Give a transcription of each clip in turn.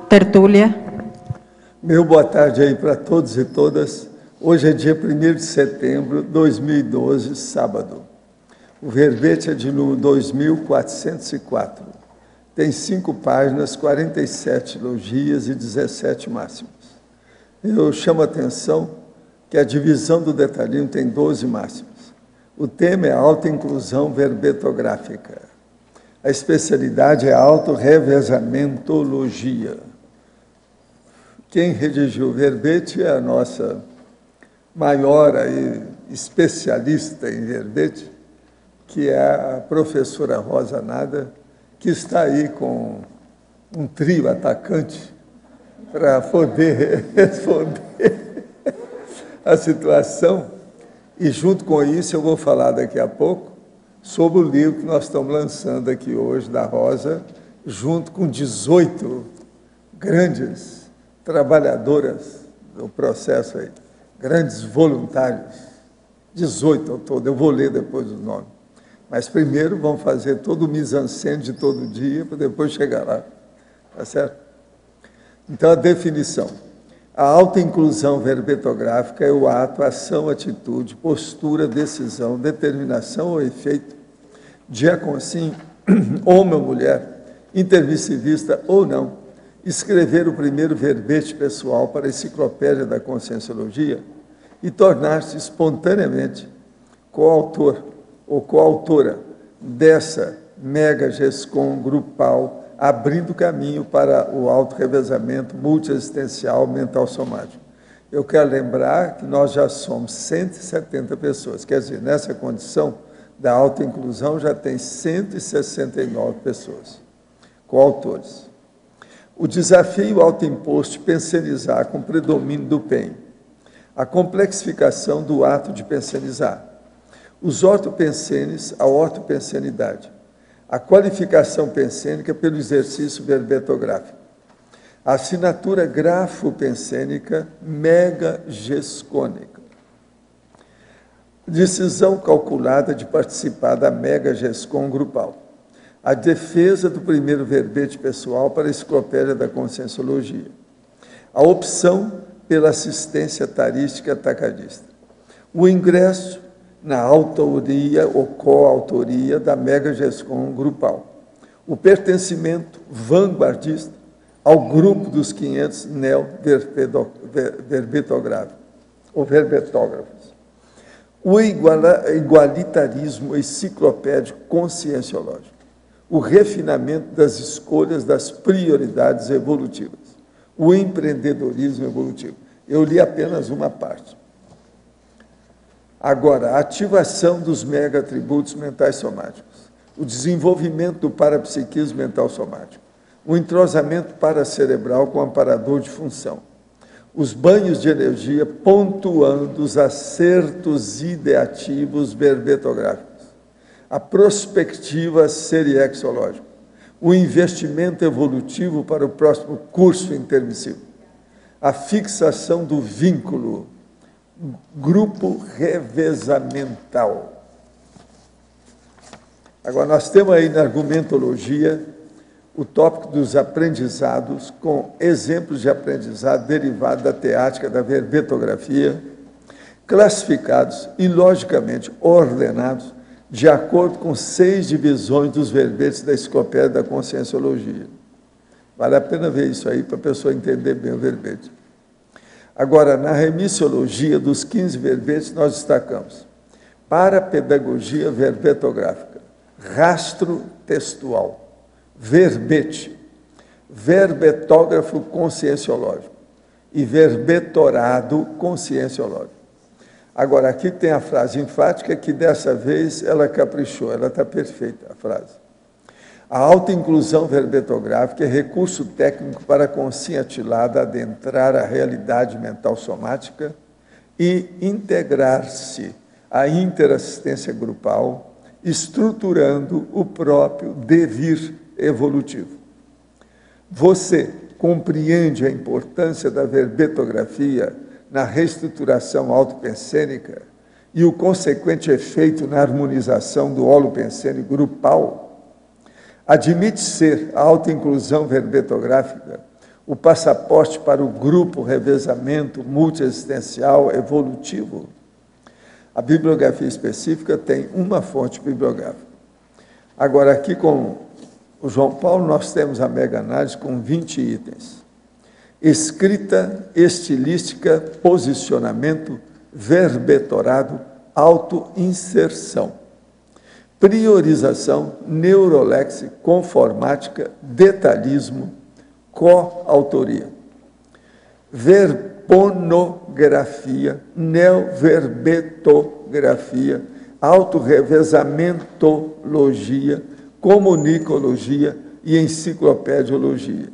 tertúlia. Meu boa tarde aí para todos e todas. Hoje é dia 1º de setembro de 2012, sábado. O verbete é de número 2404. Tem 5 páginas, 47 elogias e 17 máximas. Eu chamo a atenção que a divisão do detalhinho tem 12 máximas. O tema é autoinclusão verbetográfica. A especialidade é autorrevezamentologia. Quem redigiu o verbete é a nossa maior aí, especialista em verbete, que é a professora Rosa Nada, que está aí com um trio atacante para poder responder a situação. E junto com isso eu vou falar daqui a pouco sobre o livro que nós estamos lançando aqui hoje, da Rosa, junto com 18 grandes trabalhadoras do processo aí, grandes voluntários, 18 ao todo, eu vou ler depois os nomes. Mas primeiro vamos fazer todo o mise-en-scène de todo dia, para depois chegar lá, tá certo? Então, a definição. A autoinclusão verbetográfica é o ato, ação, atitude, postura, decisão, determinação ou efeito de assim, homem ou mulher, intermissivista ou não, escrever o primeiro verbete pessoal para a enciclopédia da conscienciologia e tornar-se espontaneamente coautor ou coautora dessa mega GESCOM grupal, abrindo caminho para o autorrevezamento multiexistencial mental somático. Eu quero lembrar que nós já somos 170 pessoas, quer dizer, nessa condição da autoinclusão já tem 169 pessoas, coautores. O desafio autoimposto de pensionizar com predomínio do PEN, a complexificação do ato de pensionizar, os ortopensenes, a ortopensenidade, a qualificação pensênica pelo exercício verbetográfico, a assinatura grafopensênica mega-gescônica, decisão calculada de participar da mega-gescom grupal, a defesa do primeiro verbete pessoal para a enciclopédia da conscienciologia, a opção pela assistência tarística atacadista, o ingresso na autoria ou coautoria da mega GESCOM grupal, o pertencimento vanguardista ao grupo dos 500 neo-verbetógrafos, ou verbetógrafos, o igualitarismo enciclopédico conscienciológico, o refinamento das escolhas das prioridades evolutivas, o empreendedorismo evolutivo. Eu li apenas uma parte. Agora, a ativação dos mega-atributos mentais somáticos, o desenvolvimento do parapsiquismo mental somático, o entrosamento paracerebral com o amparador de função, os banhos de energia pontuando os acertos ideativos verbetográficos, a prospectiva seriexológica, o investimento evolutivo para o próximo curso intermissivo, a fixação do vínculo, grupo revezamental. Agora, nós temos aí na argumentologia o tópico dos aprendizados, com exemplos de aprendizado derivado da teática da verbetografia, classificados e, logicamente, ordenados de acordo com 6 divisões dos verbetes da enciclopédia da conscienciologia. Vale a pena ver isso aí para a pessoa entender bem o verbete. Agora, na remissiologia dos 15 verbetes, nós destacamos para pedagogia verbetográfica, rastro textual, verbete, verbetógrafo conscienciológico e verbetorado conscienciológico. Agora, aqui tem a frase enfática que dessa vez ela caprichou, ela está perfeita, a frase. A autoinclusão verbetográfica é recurso técnico para a consciência atilada adentrar a realidade mental somática e integrar-se à interassistência grupal, estruturando o próprio devir evolutivo. Você compreende a importância da verbetografia na reestruturação autopensênica e o consequente efeito na harmonização do holopensênico grupal? Admite ser a autoinclusão verbetográfica o passaporte para o grupo revezamento multiexistencial evolutivo. A bibliografia específica tem uma fonte bibliográfica. Agora, aqui com o João Paulo, nós temos a mega-análise com 20 itens. Escrita, estilística, posicionamento, verbetorado, autoinserção, priorização, neuroléxico, conformática, detalhismo, coautoria, verponografia, neoverbetografia, autorrevezamentologia, comunicologia e enciclopediologia,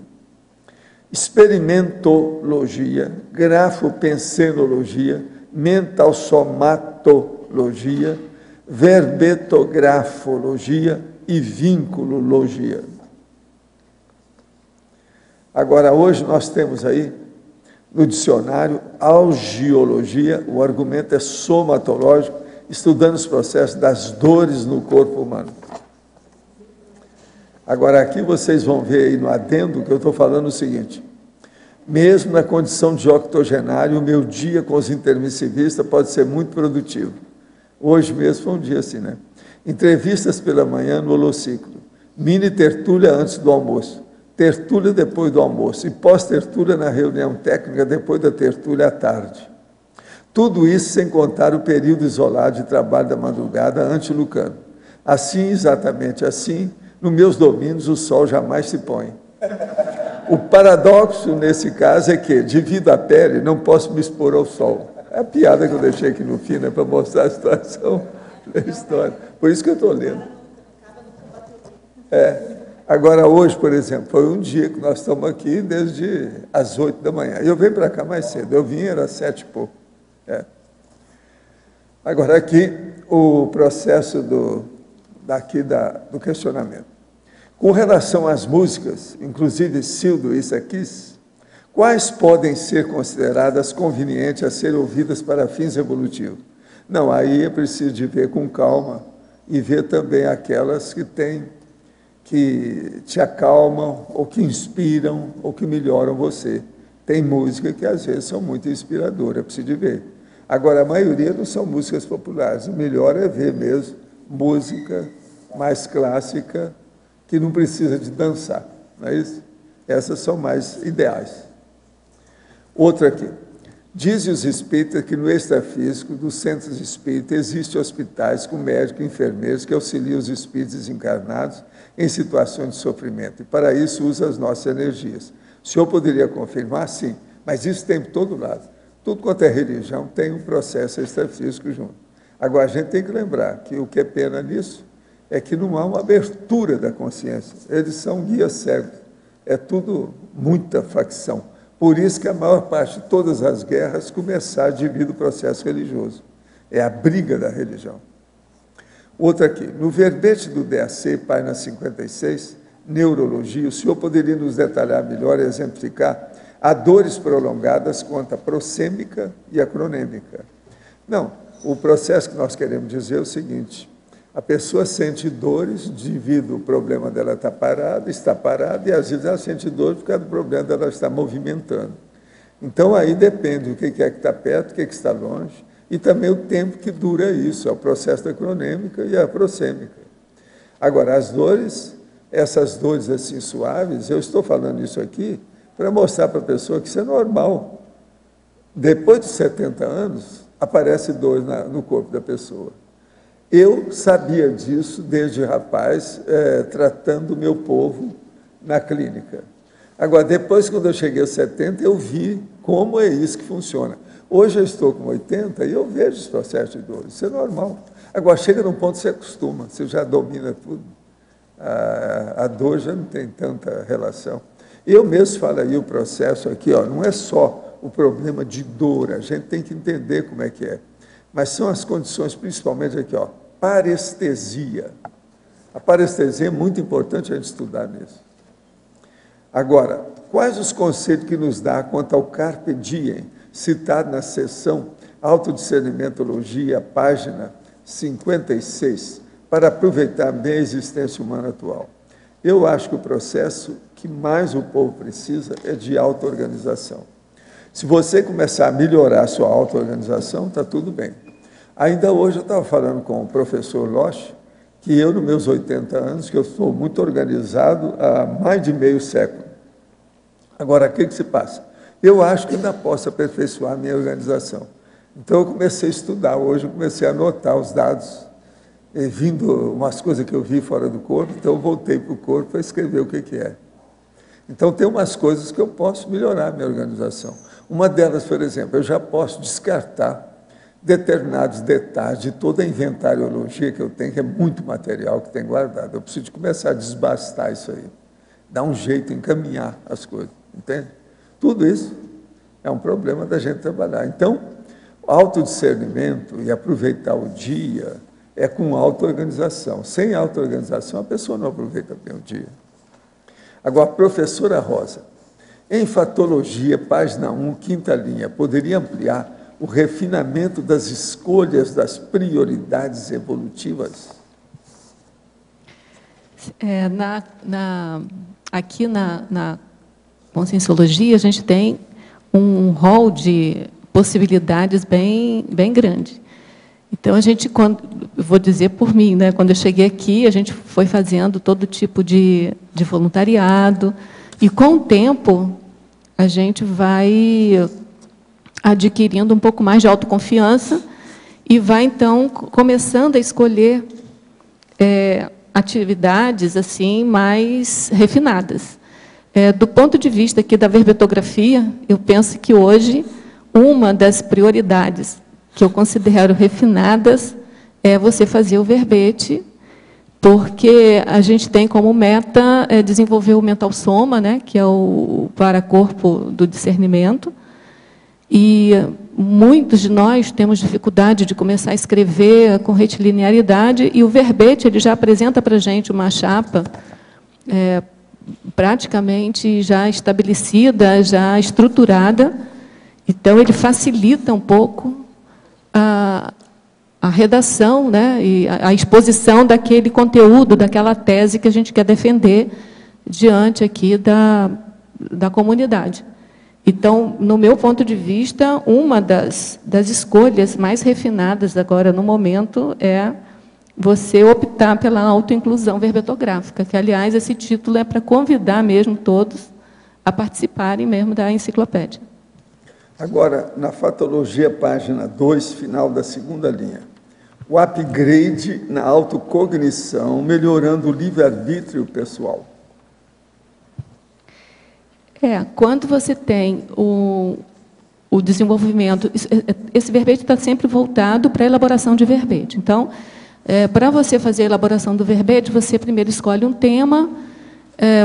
experimentologia, grafopensenologia, mentalsomatologia, verbetografologia e vinculologia. Agora, hoje nós temos aí, no dicionário, algiologia, o argumento é somatológico, estudando os processos das dores no corpo humano. Agora, aqui vocês vão ver aí no adendo que eu estou falando o seguinte: mesmo na condição de octogenário, o meu dia com os intermissivistas pode ser muito produtivo. Hoje mesmo foi um dia assim, né? Entrevistas pela manhã no holociclo, mini tertúlia antes do almoço, tertúlia depois do almoço e pós-tertúlia na reunião técnica depois da tertúlia à tarde. Tudo isso sem contar o período isolado de trabalho da madrugada anti-lucano. Assim, exatamente assim, nos meus domínios o sol jamais se põe. O paradoxo nesse caso é que, devido à pele, não posso me expor ao sol. É a piada que eu deixei aqui no fim, né, para mostrar a situação da história. Por isso que eu estou lendo. Agora, hoje, por exemplo, foi um dia que nós estamos aqui desde as 8 da manhã. Eu venho para cá mais cedo. Eu vim, era 7 e pouco. Agora, aqui, o processo do questionamento. Com relação às músicas, inclusive Sildo e Isaquis, quais podem ser consideradas convenientes a serem ouvidas para fins evolutivos? Não, aí é preciso de ver com calma e ver também aquelas que te acalmam, ou que inspiram, ou que melhoram você. Tem música que às vezes são muito inspiradoras, é preciso de ver. Agora, a maioria não são músicas populares, o melhor é ver mesmo música mais clássica, que não precisa de dançar, não é isso? Essas são mais ideais. Outra aqui. Dizem os espíritas que no extrafísico dos centros espíritas existem hospitais com médicos e enfermeiros que auxiliam os espíritos desencarnados em situações de sofrimento. E para isso usa as nossas energias. O senhor poderia confirmar? Sim, mas isso tem por todo lado. Tudo quanto é religião tem um processo extrafísico junto. Agora, a gente tem que lembrar que o que é pena nisso é que não há uma abertura da consciência. Eles são guias cegos. É tudo muita facção. Por isso que a maior parte de todas as guerras começaram devido ao processo religioso. É a briga da religião. Outra aqui. No verbete do DAC, página 56, Neurologia, o senhor poderia nos detalhar melhor e exemplificar a dores prolongadas quanto a prosêmica e a cronêmica? Não. O processo que nós queremos dizer é o seguinte: a pessoa sente dores devido ao problema dela está parada, e às vezes ela sente dor por causa do problema dela estar movimentando. Então, aí depende do que é que está perto, o que está longe, e também o tempo que dura isso, é o processo da cronêmica e a prosêmica. Agora, as dores, essas dores assim suaves, eu estou falando isso aqui para mostrar para a pessoa que isso é normal. Depois de 70 anos, aparece dor no corpo da pessoa. Eu sabia disso desde rapaz, tratando o meu povo na clínica. Agora, depois, quando eu cheguei aos 70, eu vi como é isso que funciona. Hoje eu estou com 80 e eu vejo esse processo de dor. Isso é normal. Agora, chega num ponto que você acostuma, você já domina tudo. A dor já não tem tanta relação. Eu mesmo falo aí o processo aqui, ó, não é só o problema de dor, a gente tem que entender como é que é. Mas são as condições, principalmente aqui, ó, parestesia. A parestesia é muito importante a gente estudar nisso. Agora, quais os conceitos que nos dá quanto ao Carpe Diem, citado na seção Autodiscernimentologia, página 56, para aproveitar bem a existência humana atual? Eu acho que o processo que mais o povo precisa é de auto-organização. Se você começar a melhorar a sua auto-organização, está tudo bem. Ainda hoje eu estava falando com o professor Loche, que eu, nos meus 80 anos, que eu sou muito organizado há mais de meio século. Agora, o que se passa? Eu acho que ainda posso aperfeiçoar a minha organização. Então, eu comecei a estudar. Hoje, eu comecei a anotar os dados, vindo umas coisas que eu vi fora do corpo, então eu voltei para o corpo para escrever o que é. Então, tem umas coisas que eu posso melhorar a minha organização. Uma delas, por exemplo, eu já posso descartar determinados detalhes de toda a inventariologia que eu tenho, que é muito material que tem guardado. Eu preciso começar a desbastar isso aí, dar um jeito, encaminhar as coisas, entende? Tudo isso é um problema da gente trabalhar. Então, autodiscernimento e aproveitar o dia é com auto-organização. Sem auto-organização, a pessoa não aproveita bem o dia. Agora, professora Rosa, em Fatologia, página 1, quinta linha, poderia ampliar o refinamento das escolhas das prioridades evolutivas? Aqui na Conscienciologia, a gente tem um rol de possibilidades bem grande. Então, vou dizer por mim, né, quando eu cheguei aqui, a gente foi fazendo todo tipo de voluntariado, e com o tempo, a gente vai adquirindo um pouco mais de autoconfiança e vai, então, começando a escolher atividades assim mais refinadas. Do ponto de vista aqui da verbetografia, eu penso que hoje uma das prioridades que eu considero refinadas é você fazer o verbete, porque a gente tem como meta desenvolver o mental soma, né, que é o paracorpo do discernimento, e muitos de nós temos dificuldade de começar a escrever com retilinearidade, e o verbete ele já apresenta para a gente uma chapa praticamente já estabelecida, já estruturada, então ele facilita um pouco a redação, né, e a exposição daquele conteúdo, daquela tese que a gente quer defender diante aqui da comunidade. Então, no meu ponto de vista, uma das escolhas mais refinadas agora no momento é você optar pela autoinclusão verbetográfica, que, aliás, esse título é para convidar mesmo todos a participarem mesmo da enciclopédia. Agora, na Fatologia, página 2, final da segunda linha. O upgrade na autocognição, melhorando o livre-arbítrio pessoal. Quando você tem o desenvolvimento, esse verbete está sempre voltado para a elaboração de verbete. Então, para você fazer a elaboração do verbete, você primeiro escolhe um tema,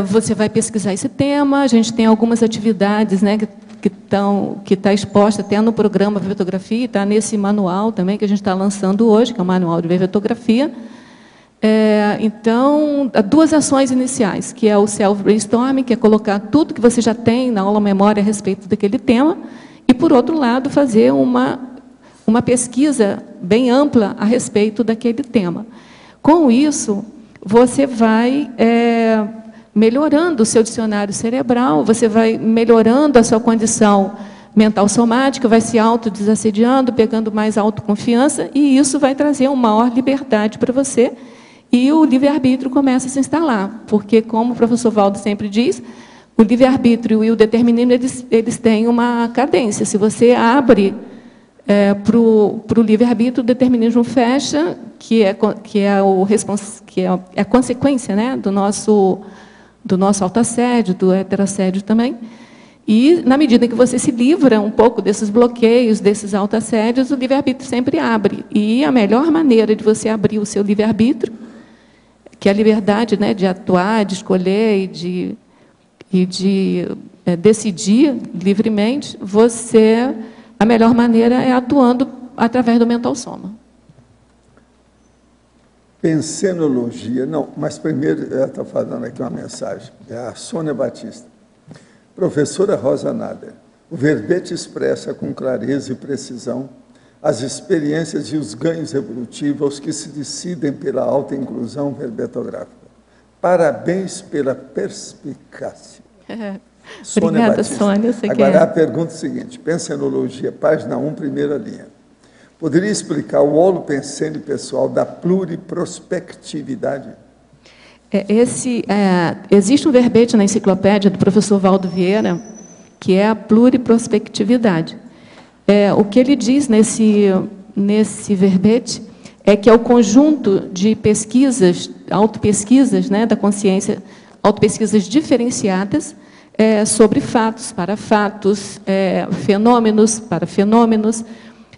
você vai pesquisar esse tema, a gente tem algumas atividades, né, que está exposta até no programa Verbetografia, está nesse manual também que a gente está lançando hoje, que é o Manual de Verbetografia. Então, duas ações iniciais, que é o self-brainstorming, que é colocar tudo que você já tem na aula memória a respeito daquele tema, e, por outro lado, fazer uma pesquisa bem ampla a respeito daquele tema. Com isso, você vai melhorando o seu dicionário cerebral, você vai melhorando a sua condição mental somática, vai se autodesassediando, pegando mais autoconfiança, e isso vai trazer uma maior liberdade para você, e o livre-arbítrio começa a se instalar, porque, como o professor Valdo sempre diz, o livre-arbítrio e o determinismo, eles têm uma cadência. Se você abre para o livre-arbítrio, o determinismo fecha, que é a consequência, né, do nosso autoassédio, do heterassédio também. E, na medida que você se livra um pouco desses bloqueios, desses autoassédios, o livre-arbítrio sempre abre. E a melhor maneira de você abrir o seu livre-arbítrio, que é a liberdade, né, de atuar, de escolher e de decidir livremente, a melhor maneira é atuando através do mental soma. Pensenologia, não, mas primeiro ela está falando aqui uma mensagem, é a Sônia Batista. Professora Rosa Nader, o verbete expressa com clareza e precisão as experiências e os ganhos evolutivos aos que se decidem pela autoinclusão verbetográfica. Parabéns pela perspicácia. Obrigada, Batista. Sônia. Agora, a pergunta é a seguinte, Pensenologia, página 1, primeira linha. Poderia explicar o holopensene pessoal da pluriprospectividade? Existe um verbete na enciclopédia do professor Valdo Vieira, que é a pluriprospectividade. O que ele diz nesse verbete é que é o conjunto de pesquisas, autopesquisas, né, da consciência, autopesquisas diferenciadas sobre fatos, para fatos, fenômenos, para fenômenos.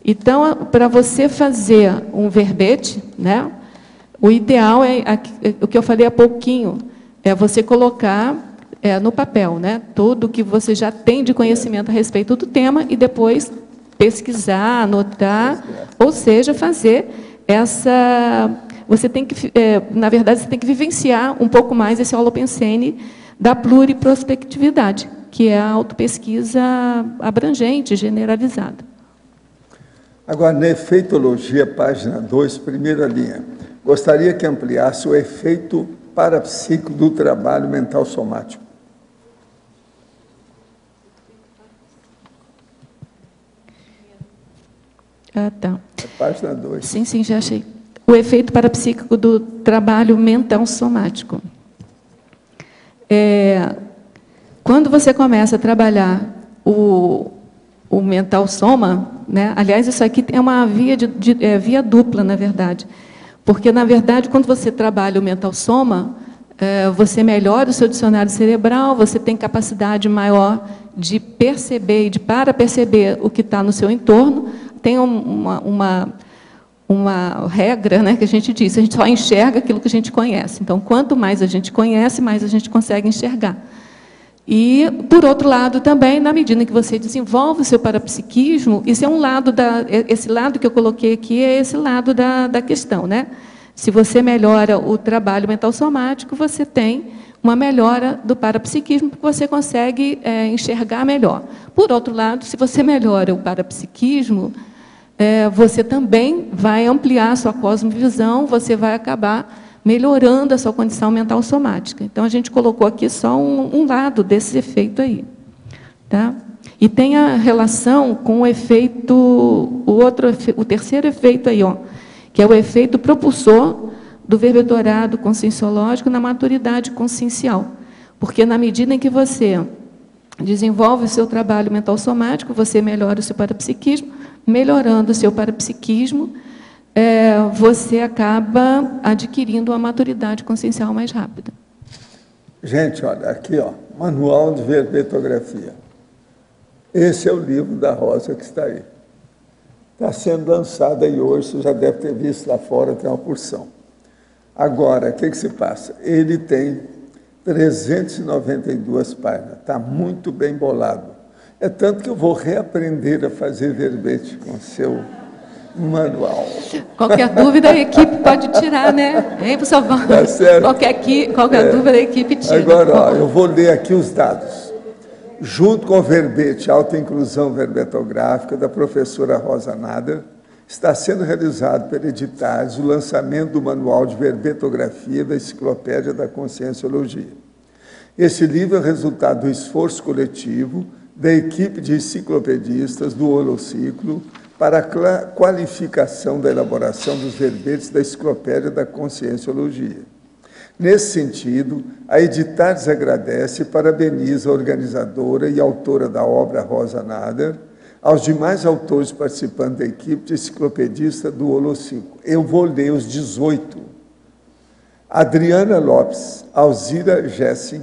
Então, para você fazer um verbete, né, o ideal é o que eu falei há pouquinho, é você colocar no papel, né, tudo que você já tem de conhecimento a respeito do tema e depois pesquisar, anotar, ou seja, fazer você tem que, na verdade, você tem que vivenciar um pouco mais esse holopensene da pluriprospectividade, que é a autopesquisa abrangente, generalizada. Agora, na efeitologia, página 2, primeira linha. Gostaria que ampliasse o efeito parapsíquico do trabalho mental somático. Tá. Página 2. Sim, já achei. O efeito parapsíquico do trabalho mental somático. Quando você começa a trabalhar o mental soma, né? Aliás, isso aqui é uma via dupla, na verdade. Porque, na verdade, quando você trabalha o mental soma, você melhora o seu dicionário cerebral, você tem capacidade maior de perceber e de para-perceber o que está no seu entorno. Tem uma regra, né, que a gente diz, a gente só enxerga aquilo que a gente conhece. Então, quanto mais a gente conhece, mais a gente consegue enxergar. E, por outro lado, também, na medida em que você desenvolve o seu parapsiquismo, isso é um lado esse lado que eu coloquei aqui é esse lado da questão, né? Se você melhora o trabalho mental somático, você tem uma melhora do parapsiquismo, porque você consegue enxergar melhor. Por outro lado, se você melhora o parapsiquismo, você também vai ampliar a sua cosmovisão, você vai acabar melhorando a sua condição mental somática. Então, a gente colocou aqui só um lado desse efeito aí. Tá? E tem a relação com o efeito, o terceiro efeito aí, ó, que é o efeito propulsor do verbetorado conscienciológico na maturidade consciencial. Porque, na medida em que você desenvolve o seu trabalho mental somático, você melhora o seu parapsiquismo, melhorando o seu parapsiquismo, você acaba adquirindo uma maturidade consciencial mais rápida. Gente, olha, aqui, ó, Manual de Verbetografia. Esse é o livro da Rosa que está aí. Está sendo lançado aí hoje, você já deve ter visto lá fora, tem uma porção. Agora, o que se passa? Ele tem 392 páginas, está muito bem bolado. É tanto que eu vou reaprender a fazer verbete com o seu manual. Qualquer dúvida, a equipe pode tirar, né? Hein, professor? Tá certo. Qualquer dúvida, a equipe tira. Agora, ó, eu vou ler aqui os dados. Junto com o verbete Alta Inclusão Verbetográfica, da professora Rosa Nader, está sendo realizado pela Editares o lançamento do Manual de Verbetografia da Enciclopédia da Conscienciologia. Esse livro é resultado do esforço coletivo da equipe de enciclopedistas do Holociclo para a qualificação da elaboração dos verbetes da Enciclopédia da Conscienciologia. Nesse sentido, a Editares agradece e parabeniza a organizadora e autora da obra Rosa Nader, aos demais autores participantes da equipe de enciclopedista do Holociclo. Eu vou ler os 18. Adriana Lopes, Alzira Gessin,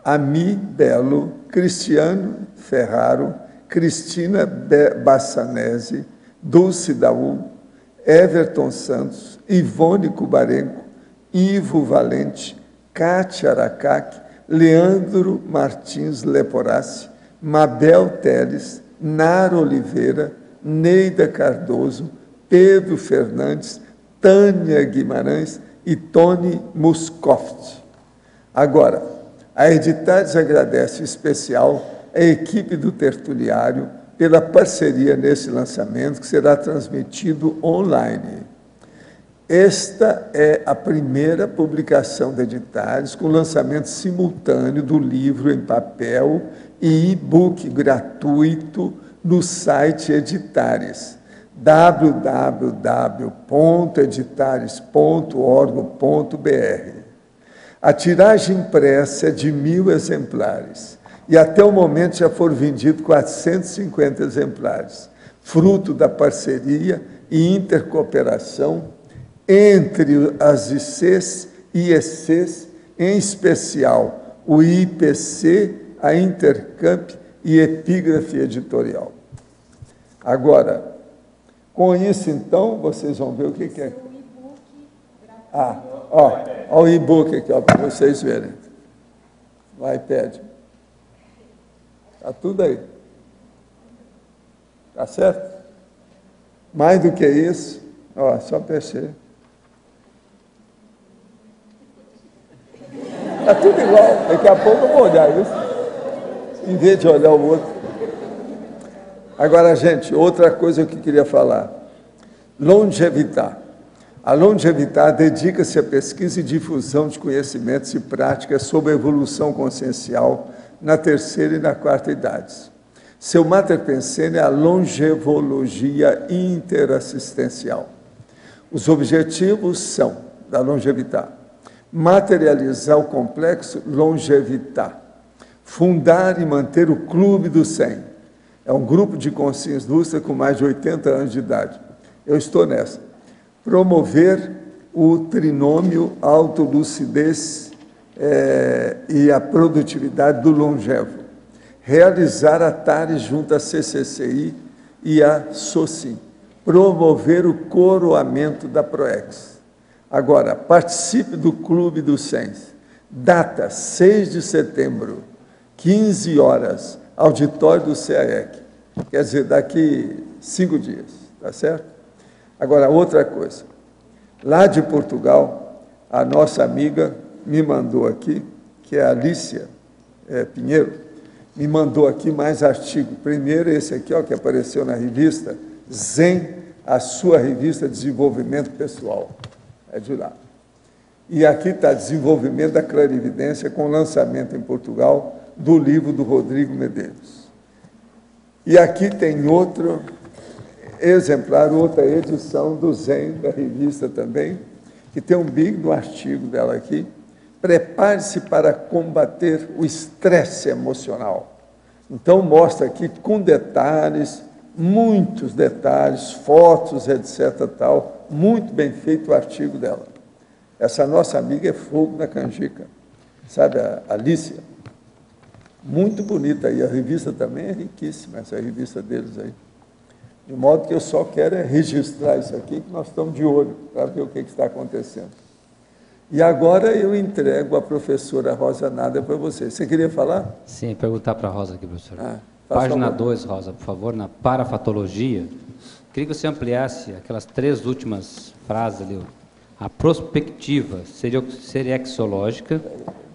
Ami Belo, Cristiano Ferraro, Cristina Bassanese, Dulce Daú, Everton Santos, Ivone Kubarenko, Ivo Valente, Cátia Aracac, Leandro Martins Leporassi, Mabel Teles, Nara Oliveira, Neida Cardoso, Pedro Fernandes, Tânia Guimarães e Tony Muscoft. Agora, a Editares agradece em especial a equipe do Tertuliário pela parceria nesse lançamento, que será transmitido online. Esta é a primeira publicação de Editares com lançamento simultâneo do livro em papel e e-book gratuito no site Editares, www.editares.org.br. A tiragem impressa é de 1.000 exemplares e até o momento já foram vendidos 450 exemplares, fruto da parceria e intercooperação entre as ICs e IECs, em especial o IPC, a Intercamp e Epígrafe Editorial. Agora, com isso, então, vocês vão ver o que é. Ó o e-book aqui, para vocês verem. No iPad. Está tudo aí. Está certo? Mais do que isso, ó, só preencher. Está tudo igual. Daqui a pouco eu vou olhar isso, em vez de olhar o outro. Agora, gente, outra coisa que eu queria falar. Longevitar. A Longevitar dedica-se à pesquisa e difusão de conhecimentos e práticas sobre a evolução consciencial na terceira e na quarta idades. Seu mater pensene é a longevologia interassistencial. Os objetivos são, da Longevitar, materializar o complexo Longevitar, fundar e manter o Clube do 100. É um grupo de consciência lúcida com mais de 80 anos de idade. Eu estou nessa. Promover o trinômio autolucidez e a produtividade do longevo. Realizar a TARES junto à CCCI e à SOCIM. Promover o coroamento da PROEX. Agora, participe do Clube dos 100. Data, 6 de setembro, 15 horas, auditório do CAEC. Quer dizer, daqui 5 dias, tá certo? Agora, outra coisa. Lá de Portugal, a nossa amiga me mandou aqui, que é a Alicia Pinheiro, me mandou aqui mais artigo. Primeiro, esse aqui, ó, que apareceu na revista Zen, a sua revista de desenvolvimento pessoal. É de lá. E aqui está desenvolvimento da clarividência com lançamento em Portugal do livro do Rodrigo Medeiros. E aqui tem outro exemplar, outra edição do Zen, da revista também, que tem um big do artigo dela aqui. Prepare-se para combater o estresse emocional. Então, mostra aqui com detalhes, muitos detalhes, fotos, etc. tal, muito bem feito o artigo dela. Essa nossa amiga é fogo na canjica, sabe, a Alicia? Muito bonita, e a revista também é riquíssima, essa revista deles aí. De modo que eu só quero registrar isso aqui, que nós estamos de olho, para ver o que está acontecendo. E agora eu entrego a professora Rosa Nader para você. Você queria falar? Sim, perguntar para a Rosa aqui, professor. Página 2, Rosa, por favor, na parafatologia. Queria que você ampliasse aquelas 3 últimas frases ali. A prospectiva seriexológica,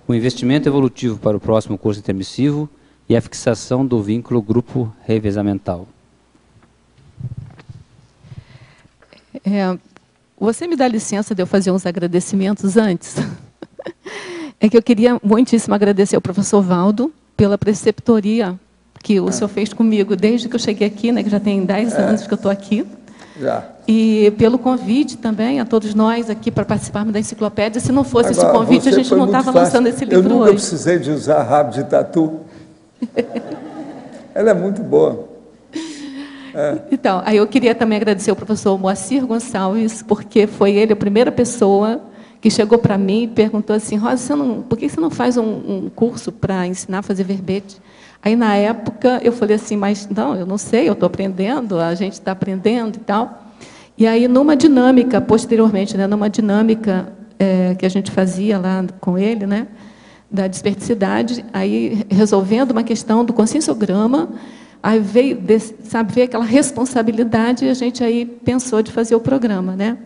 o investimento evolutivo para o próximo curso intermissivo e a fixação do vínculo grupo revezamental. Você me dá licença de eu fazer uns agradecimentos antes? É que eu queria muitíssimo agradecer ao professor Valdo pela preceptoria que o senhor fez comigo desde que eu cheguei aqui, né, que já tem 10 anos que eu estou aqui. Já. E pelo convite também a todos nós aqui para participarmos da enciclopédia. Se não fosse esse convite, a gente não estava lançando esse livro hoje. Eu nunca precisei de usar rabo de tatu. Ela é muito boa. Então, aí eu queria também agradecer ao professor Moacir Gonçalves, porque foi ele a primeira pessoa que chegou para mim e perguntou assim: Rosa, por que você não faz um curso para ensinar a fazer verbete? Aí, na época, eu falei assim, mas não, eu não sei, eu estou aprendendo, a gente está aprendendo e tal. E aí, numa dinâmica, posteriormente, né, numa dinâmica que a gente fazia lá com ele, né, da desperticidade, aí resolvendo uma questão do conscienciograma, aí veio, veio aquela responsabilidade e a gente aí pensou de fazer o programa, né?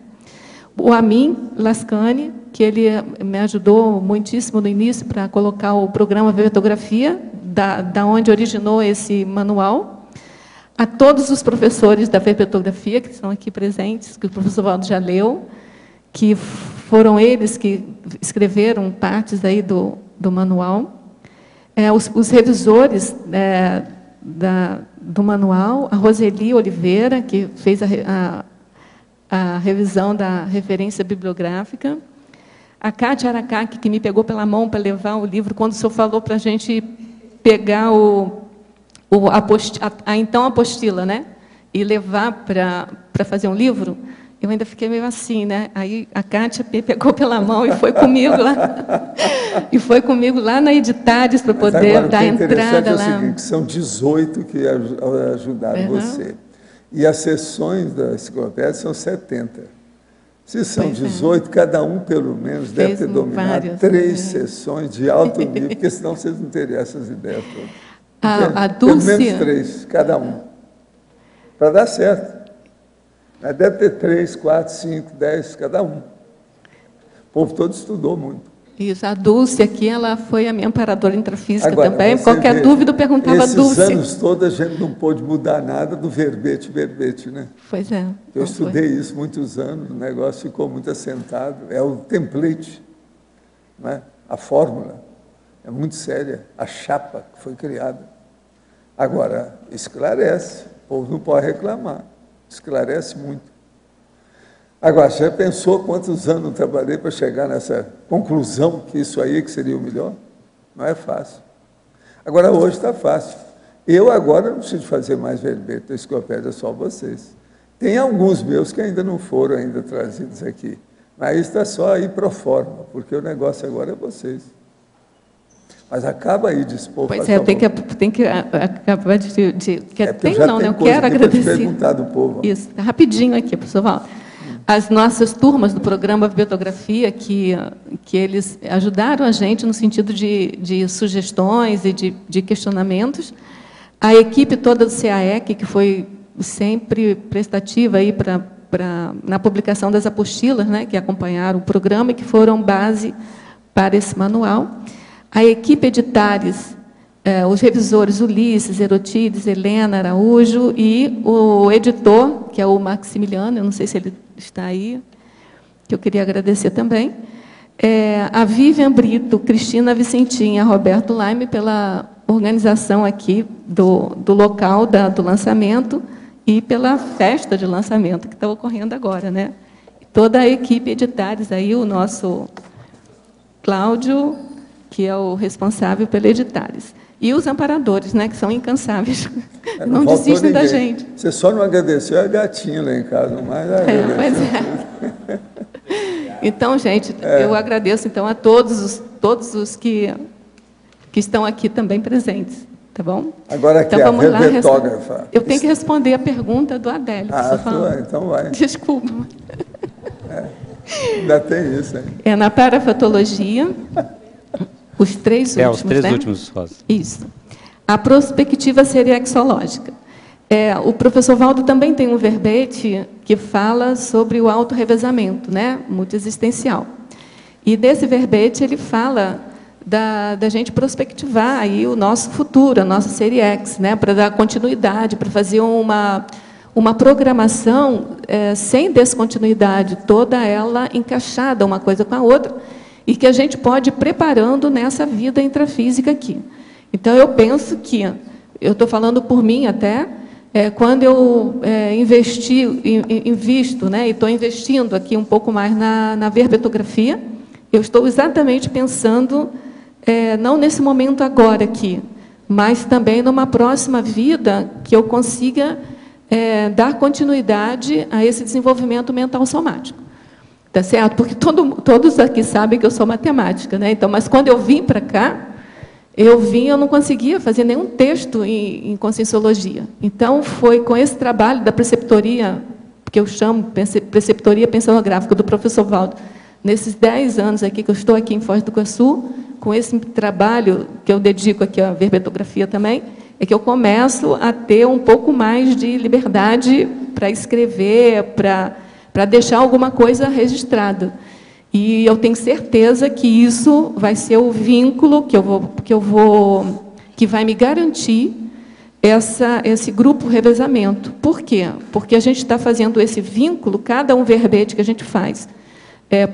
O Amin Lascani, que ele me ajudou muitíssimo no início para colocar o programa Vertografia, da onde originou esse manual. A todos os professores da Vertografia, que estão aqui presentes, que o professor Valdo já leu, que foram eles que escreveram partes aí do manual. Os revisores do manual, a Roseli Oliveira, que fez a revisão da referência bibliográfica, a Cátia Aracaki, que me pegou pela mão para levar o livro, quando o senhor falou para a gente pegar então a apostila, né? E levar para fazer um livro, eu ainda fiquei meio assim, né? Aí a Cátia me pegou pela mão e foi comigo lá, na Editares para poder dar a entrada lá. É o seguinte, são 18 que ajudaram você. E as sessões da enciclopédia são 70. Se são 18, cada um, pelo menos, deve ter dominado 3 sessões de alto nível, porque senão vocês não teriam essas ideias todas. A Dulce... Pelo menos 3, cada um. Para dar certo. Mas deve ter 3, 4, 5, 10, cada um. O povo todo estudou muito. Isso, a Dulce aqui, ela foi a minha amparadora intrafísica também. Qualquer dúvida, eu perguntava a Dulce. Esses anos todos, a gente não pôde mudar nada do verbete, né? Pois é. Eu estudei isso muitos anos, o negócio ficou muito assentado. É o template, não é? A fórmula é muito séria, a chapa que foi criada. Agora, esclarece, o povo não pode reclamar, esclarece muito. Agora, você já pensou quantos anos eu trabalhei para chegar nessa conclusão que isso aí que seria o melhor? Não é fácil. Agora, hoje está fácil. Eu agora não preciso fazer mais verbete da enciclopédia, só vocês. Tem alguns meus que ainda não foram ainda trazidos aqui, mas está só aí pro forma, porque o negócio agora é vocês. Mas acaba aí de expor. Pois é, eu tenho que acabar eu quero agradecer. Te perguntar do povo. Isso, rapidinho aqui, professor Valdo. As nossas turmas do programa Bibliografia, que eles ajudaram a gente no sentido de sugestões e de questionamentos. A equipe toda do CAEC, que foi sempre prestativa aí na publicação das apostilas, né, que acompanharam o programa e que foram base para esse manual. A equipe Editares, os revisores Ulisses, Erotides, Helena Araújo e o editor, que é o Maximiliano, eu não sei se ele está aí, que eu queria agradecer também. A Vivian Brito, Cristina Vicentinha, Roberto Laime, pela organização aqui do local do lançamento e pela festa de lançamento que está ocorrendo agora, né? Toda a equipe Editares, aí o nosso Cláudio, que é o responsável pela Editares. E os amparadores, né, que são incansáveis, não desistem da gente. Você só não agradeceu a gatinha lá em casa, mas pois é. Então, gente, eu agradeço então a todos os que estão aqui também presentes, tá bom? Agora aqui então, a verbetógrafa. Eu tenho que responder a pergunta do Adélio. Então vai. Desculpa. Ainda tem isso, hein? Na parafatologia. Os 3 últimos, os 3 últimos, Rosa. Isso. A prospectiva seriexológica. O professor Valdo também tem um verbete que fala sobre o autorrevezamento, né, multiexistencial. E desse verbete ele fala da gente prospectivar aí o nosso futuro, a nossa seriex, né, para dar continuidade, para fazer uma programação sem descontinuidade, toda ela encaixada uma coisa com a outra, e que a gente pode ir preparando nessa vida intrafísica aqui. Então, eu penso que, eu estou falando por mim até, quando eu invisto, né, e estou investindo aqui um pouco mais na verbetografia, eu estou exatamente pensando, não nesse momento agora aqui, mas também numa próxima vida que eu consiga dar continuidade a esse desenvolvimento mental somático. Tá certo? Porque todos aqui sabem que eu sou matemática, né? Então, mas quando eu vim para cá, eu não conseguia fazer nenhum texto em conscienciologia. Então, foi com esse trabalho da preceptoria, que eu chamo preceptoria pensionográfica do professor Valdo, nesses 10 anos aqui que eu estou aqui em Foz do Iguaçu, com esse trabalho que eu dedico aqui à verbetografia também, é que eu começo a ter um pouco mais de liberdade para escrever, para deixar alguma coisa registrada. E eu tenho certeza que isso vai ser o vínculo que vai me garantir esse grupo revezamento. Por quê? Porque a gente está fazendo esse vínculo, cada um verbete que a gente faz,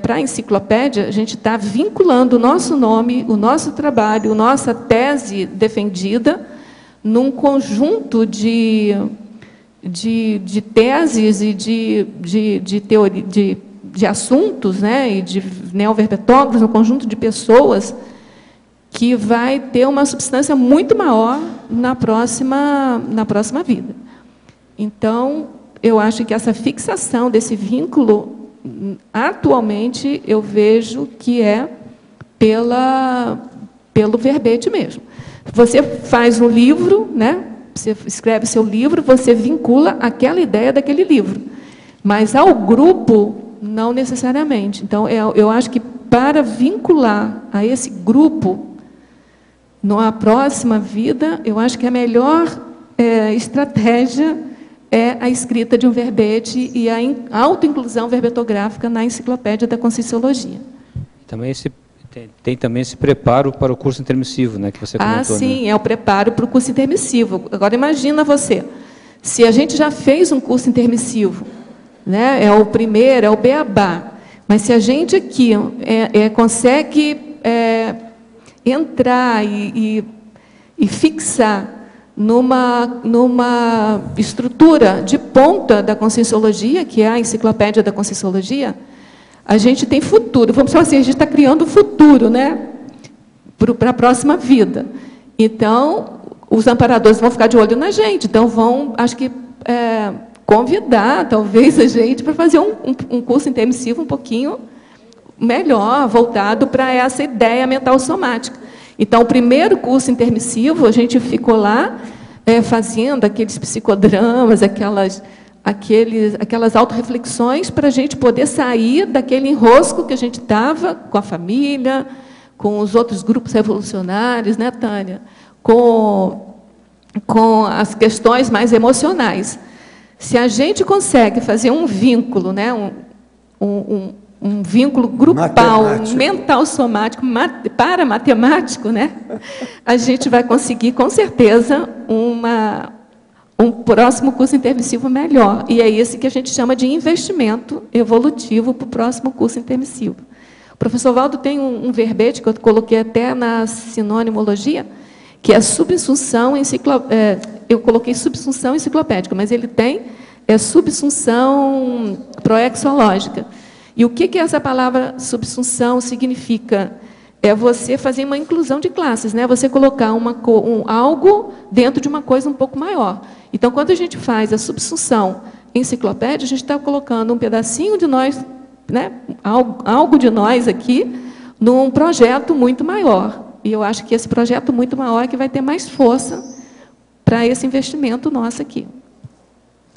para a enciclopédia, a gente está vinculando o nosso nome, o nosso trabalho, a nossa tese defendida, num conjunto de teses e de assuntos, né, e de neoverbetógrafos, um conjunto de pessoas que vai ter uma substância muito maior na próxima vida. Então, eu acho que essa fixação desse vínculo, atualmente, eu vejo que é pelo verbete mesmo. Você faz um livro, né? Você escreve seu livro, você vincula aquela ideia daquele livro. Mas ao grupo, não necessariamente. Então, eu acho que para vincular a esse grupo, numa próxima vida, eu acho que a melhor estratégia é a escrita de um verbete e a autoinclusão verbetográfica na enciclopédia da Conscienciologia. Tem também esse preparo para o curso intermissivo, né, que você comentou. Sim, né? é o preparo para o curso intermissivo. Agora, imagina você, se a gente já fez um curso intermissivo, né, é o primeiro, é o beabá, mas se a gente aqui consegue entrar e fixar numa estrutura de ponta da Conscienciologia, que é a enciclopédia da Conscienciologia, a gente tem futuro. Vamos falar assim, a gente está criando o futuro, né, para a próxima vida. Então, os amparadores vão ficar de olho na gente, então vão, acho que, convidar, talvez, a gente para fazer um curso intermissivo um pouquinho melhor, voltado para essa ideia mental somática. Então, o primeiro curso intermissivo, a gente ficou lá fazendo aqueles psicodramas, aquelas autorreflexões para a gente poder sair daquele enrosco que a gente estava com a família, com os outros grupos revolucionários, né, Tânia? Com as questões mais emocionais. Se a gente consegue fazer um vínculo, né, um vínculo grupal, mental somático, paramatemático, né, a gente vai conseguir, com certeza, um próximo curso intermissivo melhor. E é esse que a gente chama de investimento evolutivo para o próximo curso intermissivo. O professor Valdo tem um verbete que eu coloquei até na sinonimologia, que é subsunção eu coloquei subsunção enciclopédica, mas ele tem subsunção proexológica. E o que essa palavra subsunção significa? É você fazer uma inclusão de classes, né? Você colocar algo dentro de uma coisa um pouco maior. Então, quando a gente faz a subsunção enciclopédia, a gente está colocando um pedacinho de nós, né? Algo de nós aqui, num projeto muito maior. E eu acho que esse projeto muito maior é que vai ter mais força para esse investimento nosso aqui.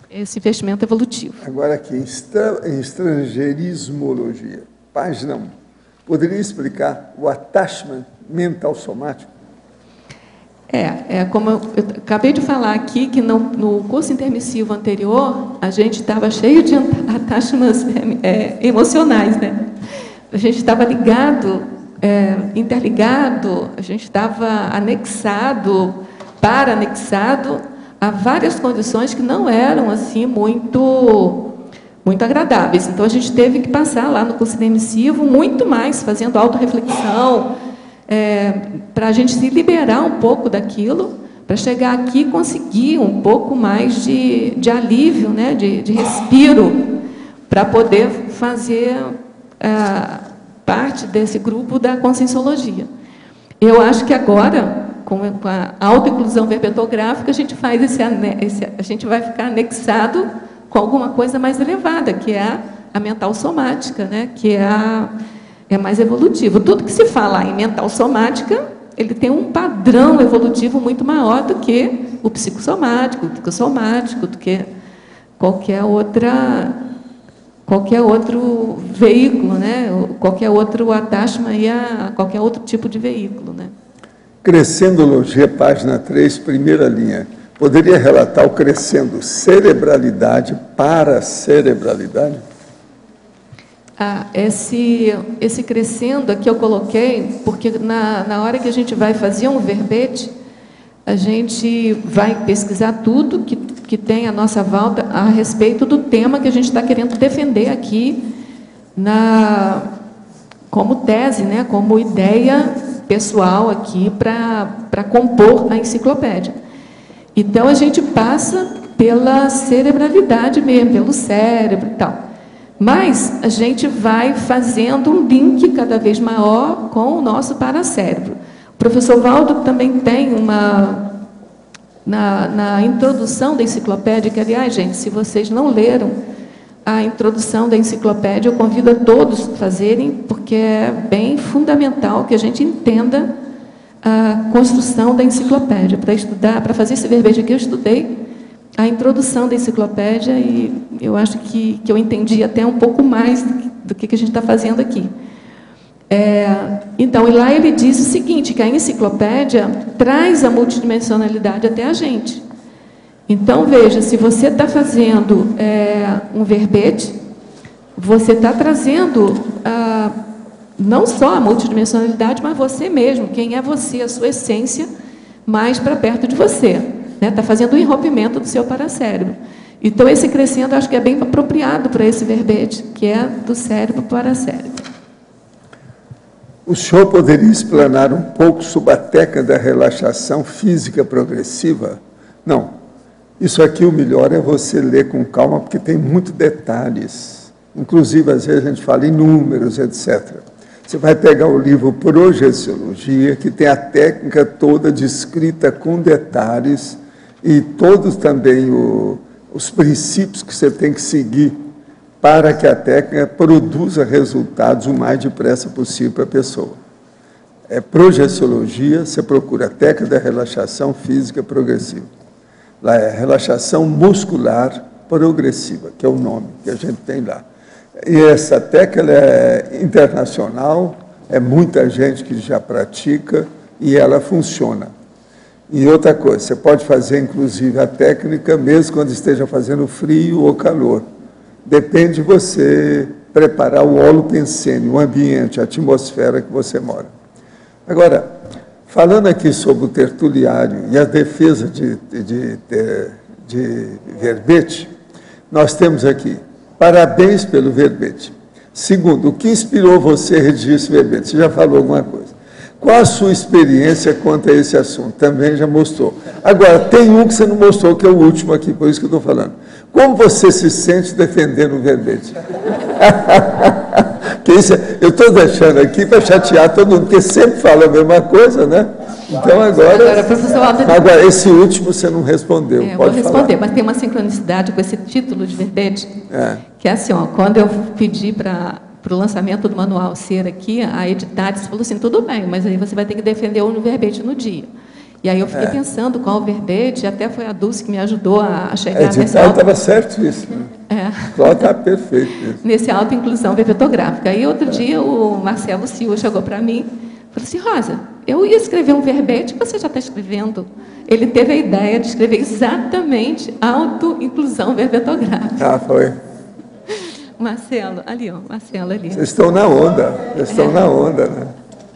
Esse investimento evolutivo. Agora aqui, em estrangeirismologia, página 1. Poderia explicar o attachment mental somático? Como eu acabei de falar aqui, que no curso intermissivo anterior, a gente estava cheio de attachments emocionais, né? A gente estava ligado, interligado, a gente estava anexado, paranexado a várias condições que não eram assim muito agradáveis. Então, a gente teve que passar lá no curso intermissivo muito mais, fazendo autorreflexão, para a gente se liberar um pouco daquilo, para chegar aqui e conseguir um pouco mais de alívio, né, de respiro, para poder fazer parte desse grupo da Conscienciologia. Eu acho que agora, com a autoinclusão verbetográfica, a gente vai ficar anexado com alguma coisa mais elevada, que é a mental somática, né? Que é mais evolutivo. Tudo que se fala em mental somática, ele tem um padrão evolutivo muito maior do que o psicossomático, do que o somático, do que qualquer outro veículo, né? Qualquer outro attachment a qualquer outro tipo de veículo, né? Crescendologia, página 3, primeira linha. Poderia relatar o crescendo cerebralidade para cerebralidade? Esse crescendo aqui eu coloquei, porque na hora que a gente vai fazer um verbete, a gente vai pesquisar tudo que tem à nossa volta a respeito do tema que a gente está querendo defender aqui como tese, né, como ideia pessoal aqui para compor a enciclopédia. Então, a gente passa pela cerebralidade mesmo, pelo cérebro e tal. Mas a gente vai fazendo um link cada vez maior com o nosso paracérebro. O professor Valdo também tem na introdução da enciclopédia, que, aliás, gente, se vocês não leram a introdução da enciclopédia, eu convido a todos a fazerem, porque é bem fundamental que a gente entenda a construção da enciclopédia. Para estudar, para fazer esse verbete aqui, eu estudei a introdução da enciclopédia e eu acho que eu entendi até um pouco mais do que a gente está fazendo aqui. Então, e lá ele diz o seguinte, que a enciclopédia traz a multidimensionalidade até a gente. Então, veja, se você está fazendo um verbete, você está trazendo não só a multidimensionalidade, mas você mesmo, quem é você, a sua essência, mais para perto de você. Está fazendo o enrompimento do seu paracérebro. Então, esse crescendo, acho que é bem apropriado para esse verbete, que é do cérebro para o paracérebro. O senhor poderia explanar um pouco sobre a técnica da relaxação física progressiva? Não. Isso aqui, o melhor é você ler com calma, porque tem muitos detalhes. Inclusive, às vezes, a gente fala em números, etc. Você vai pegar o livro Projeciologia, que tem a técnica toda descrita com detalhes, e todos também os princípios que você tem que seguir para que a técnica produza resultados o mais depressa possível para a pessoa. É Projeciologia, você procura a técnica da relaxação física progressiva. Lá é relaxação muscular progressiva, que é o nome que a gente tem lá. E essa técnica ela é internacional, é muita gente que já pratica e ela funciona. E outra coisa, você pode fazer, inclusive, a técnica mesmo quando esteja fazendo frio ou calor. Depende de você preparar o holopensene, o ambiente, a atmosfera que você mora. Agora, falando aqui sobre o tertuliário e a defesa de verbete, nós temos aqui, parabéns pelo verbete. Segundo, o que inspirou você a redigir esse verbete? Você já falou alguma coisa. Qual a sua experiência quanto a esse assunto? Também já mostrou. Agora, tem um que você não mostrou, que é o último aqui, por isso que eu estou falando. Como você se sente defendendo o verbete? Eu estou deixando aqui para chatear todo mundo, porque sempre fala a mesma coisa, né? Então, agora esse último você não respondeu. Eu vou responder, mas tem uma sincronicidade com esse título de verbete, que é assim, quando eu pedi para o lançamento do manual ser aqui, a Editatis falou assim, tudo bem, mas aí você vai ter que defender um verbete no dia. E aí eu fiquei pensando qual o verbete, até foi a Dulce que me ajudou a chegar nesse auto. Estava certo isso. Está perfeito. Isso. Nesse auto-inclusão verbetográfica. Aí outro dia o Marcelo Silva chegou para mim e falou assim, Rosa, eu ia escrever um verbete que você já está escrevendo. Ele teve a ideia de escrever exatamente auto-inclusão verbetográfica. Foi. Marcelo, ali, Marcelo ali. Vocês estão na onda, né?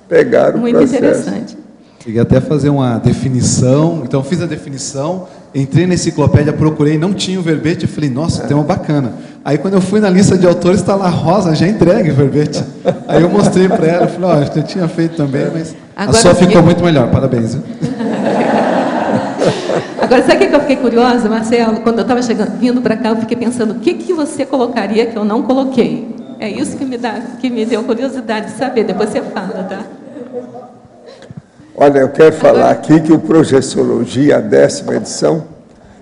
Pegaram o processo. Muito interessante. Cheguei até a fazer uma definição, então fiz a definição, entrei na enciclopédia, procurei, não tinha o verbete, eu falei, nossa, tema bacana. Aí quando eu fui na lista de autores, está lá, Rosa, já entregue o verbete. Aí eu mostrei para ela, falei, eu tinha feito também, mas agora, a sua ficou muito melhor, parabéns. Agora, sabe o que eu fiquei curiosa, Marcelo? Quando eu estava vindo para cá, eu fiquei pensando, o que você colocaria que eu não coloquei? É isso que me deu curiosidade de saber, depois você fala, tá? Olha, eu quero falar aqui que o Projeciologia, a 10ª edição,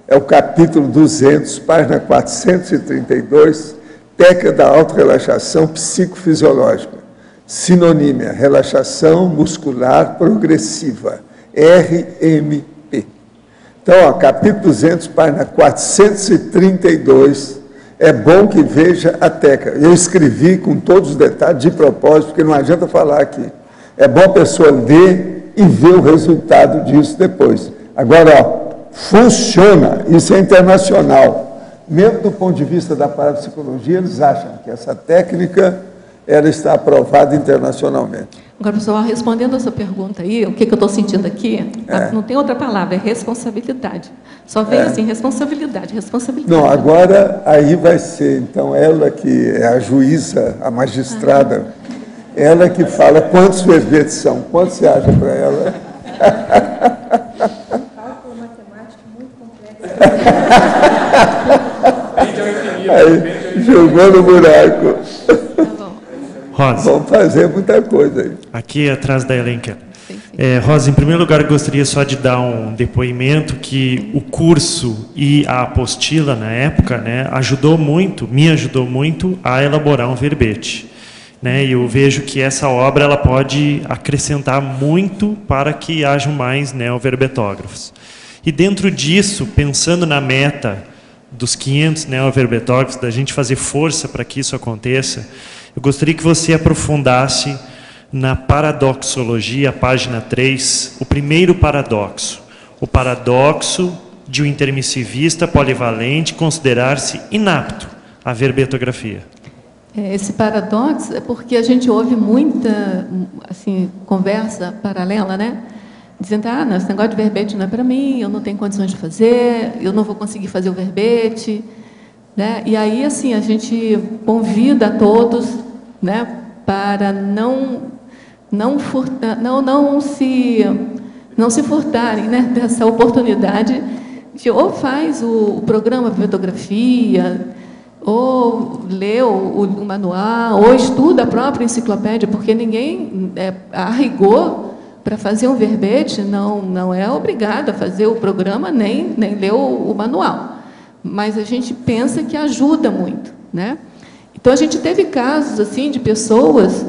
é o capítulo 200, página 432, técnica da autorrelaxação psicofisiológica, sinonímia, relaxação muscular progressiva, RMP. Então, capítulo 200, página 432, é bom que veja a técnica. Eu escrevi com todos os detalhes de propósito, porque não adianta falar aqui. É bom a pessoa ler e ver o resultado disso depois. Agora, funciona, isso é internacional. Mesmo do ponto de vista da parapsicologia, eles acham que essa técnica ela está aprovada internacionalmente. Agora, pessoal, respondendo a sua pergunta aí, o que eu estou sentindo aqui, não tem outra palavra, é responsabilidade. Só vem assim, responsabilidade. Não, agora aí vai ser, então, ela que é a juíza, a magistrada, ela que fala quantos verbetes são, quanto você acha para ela? Cálculo matemático muito complexo. Aí, jogou no buraco. Rosa. Vamos fazer muita coisa aí. Aqui atrás da Elenca. Rosa, em primeiro lugar, gostaria só de dar um depoimento que o curso e a apostila, na época, né, me ajudou muito a elaborar um verbete. Né, e eu vejo que essa obra ela pode acrescentar muito para que hajam mais neoverbetógrafos. E dentro disso, pensando na meta dos 500 neoverbetógrafos, da gente fazer força para que isso aconteça, eu gostaria que você aprofundasse na paradoxologia, página 3, o primeiro paradoxo. O paradoxo de um intermissivista polivalente considerar-se inapto à verbetografia. Esse paradoxo é porque a gente ouve muita assim, conversa paralela, né? Dizendo, esse negócio de verbete não é para mim, eu não tenho condições de fazer, eu não vou conseguir fazer o verbete. Né? E aí, assim, a gente convida a todos, né, para não se furtarem, né, dessa oportunidade de ou faz o programa Verbetografia, ou lê o manual, ou estuda a própria enciclopédia, porque ninguém, a rigor, para fazer um verbete, não é obrigado a fazer o programa, nem ler o manual. Mas a gente pensa que ajuda muito, né? Então, a gente teve casos assim de pessoas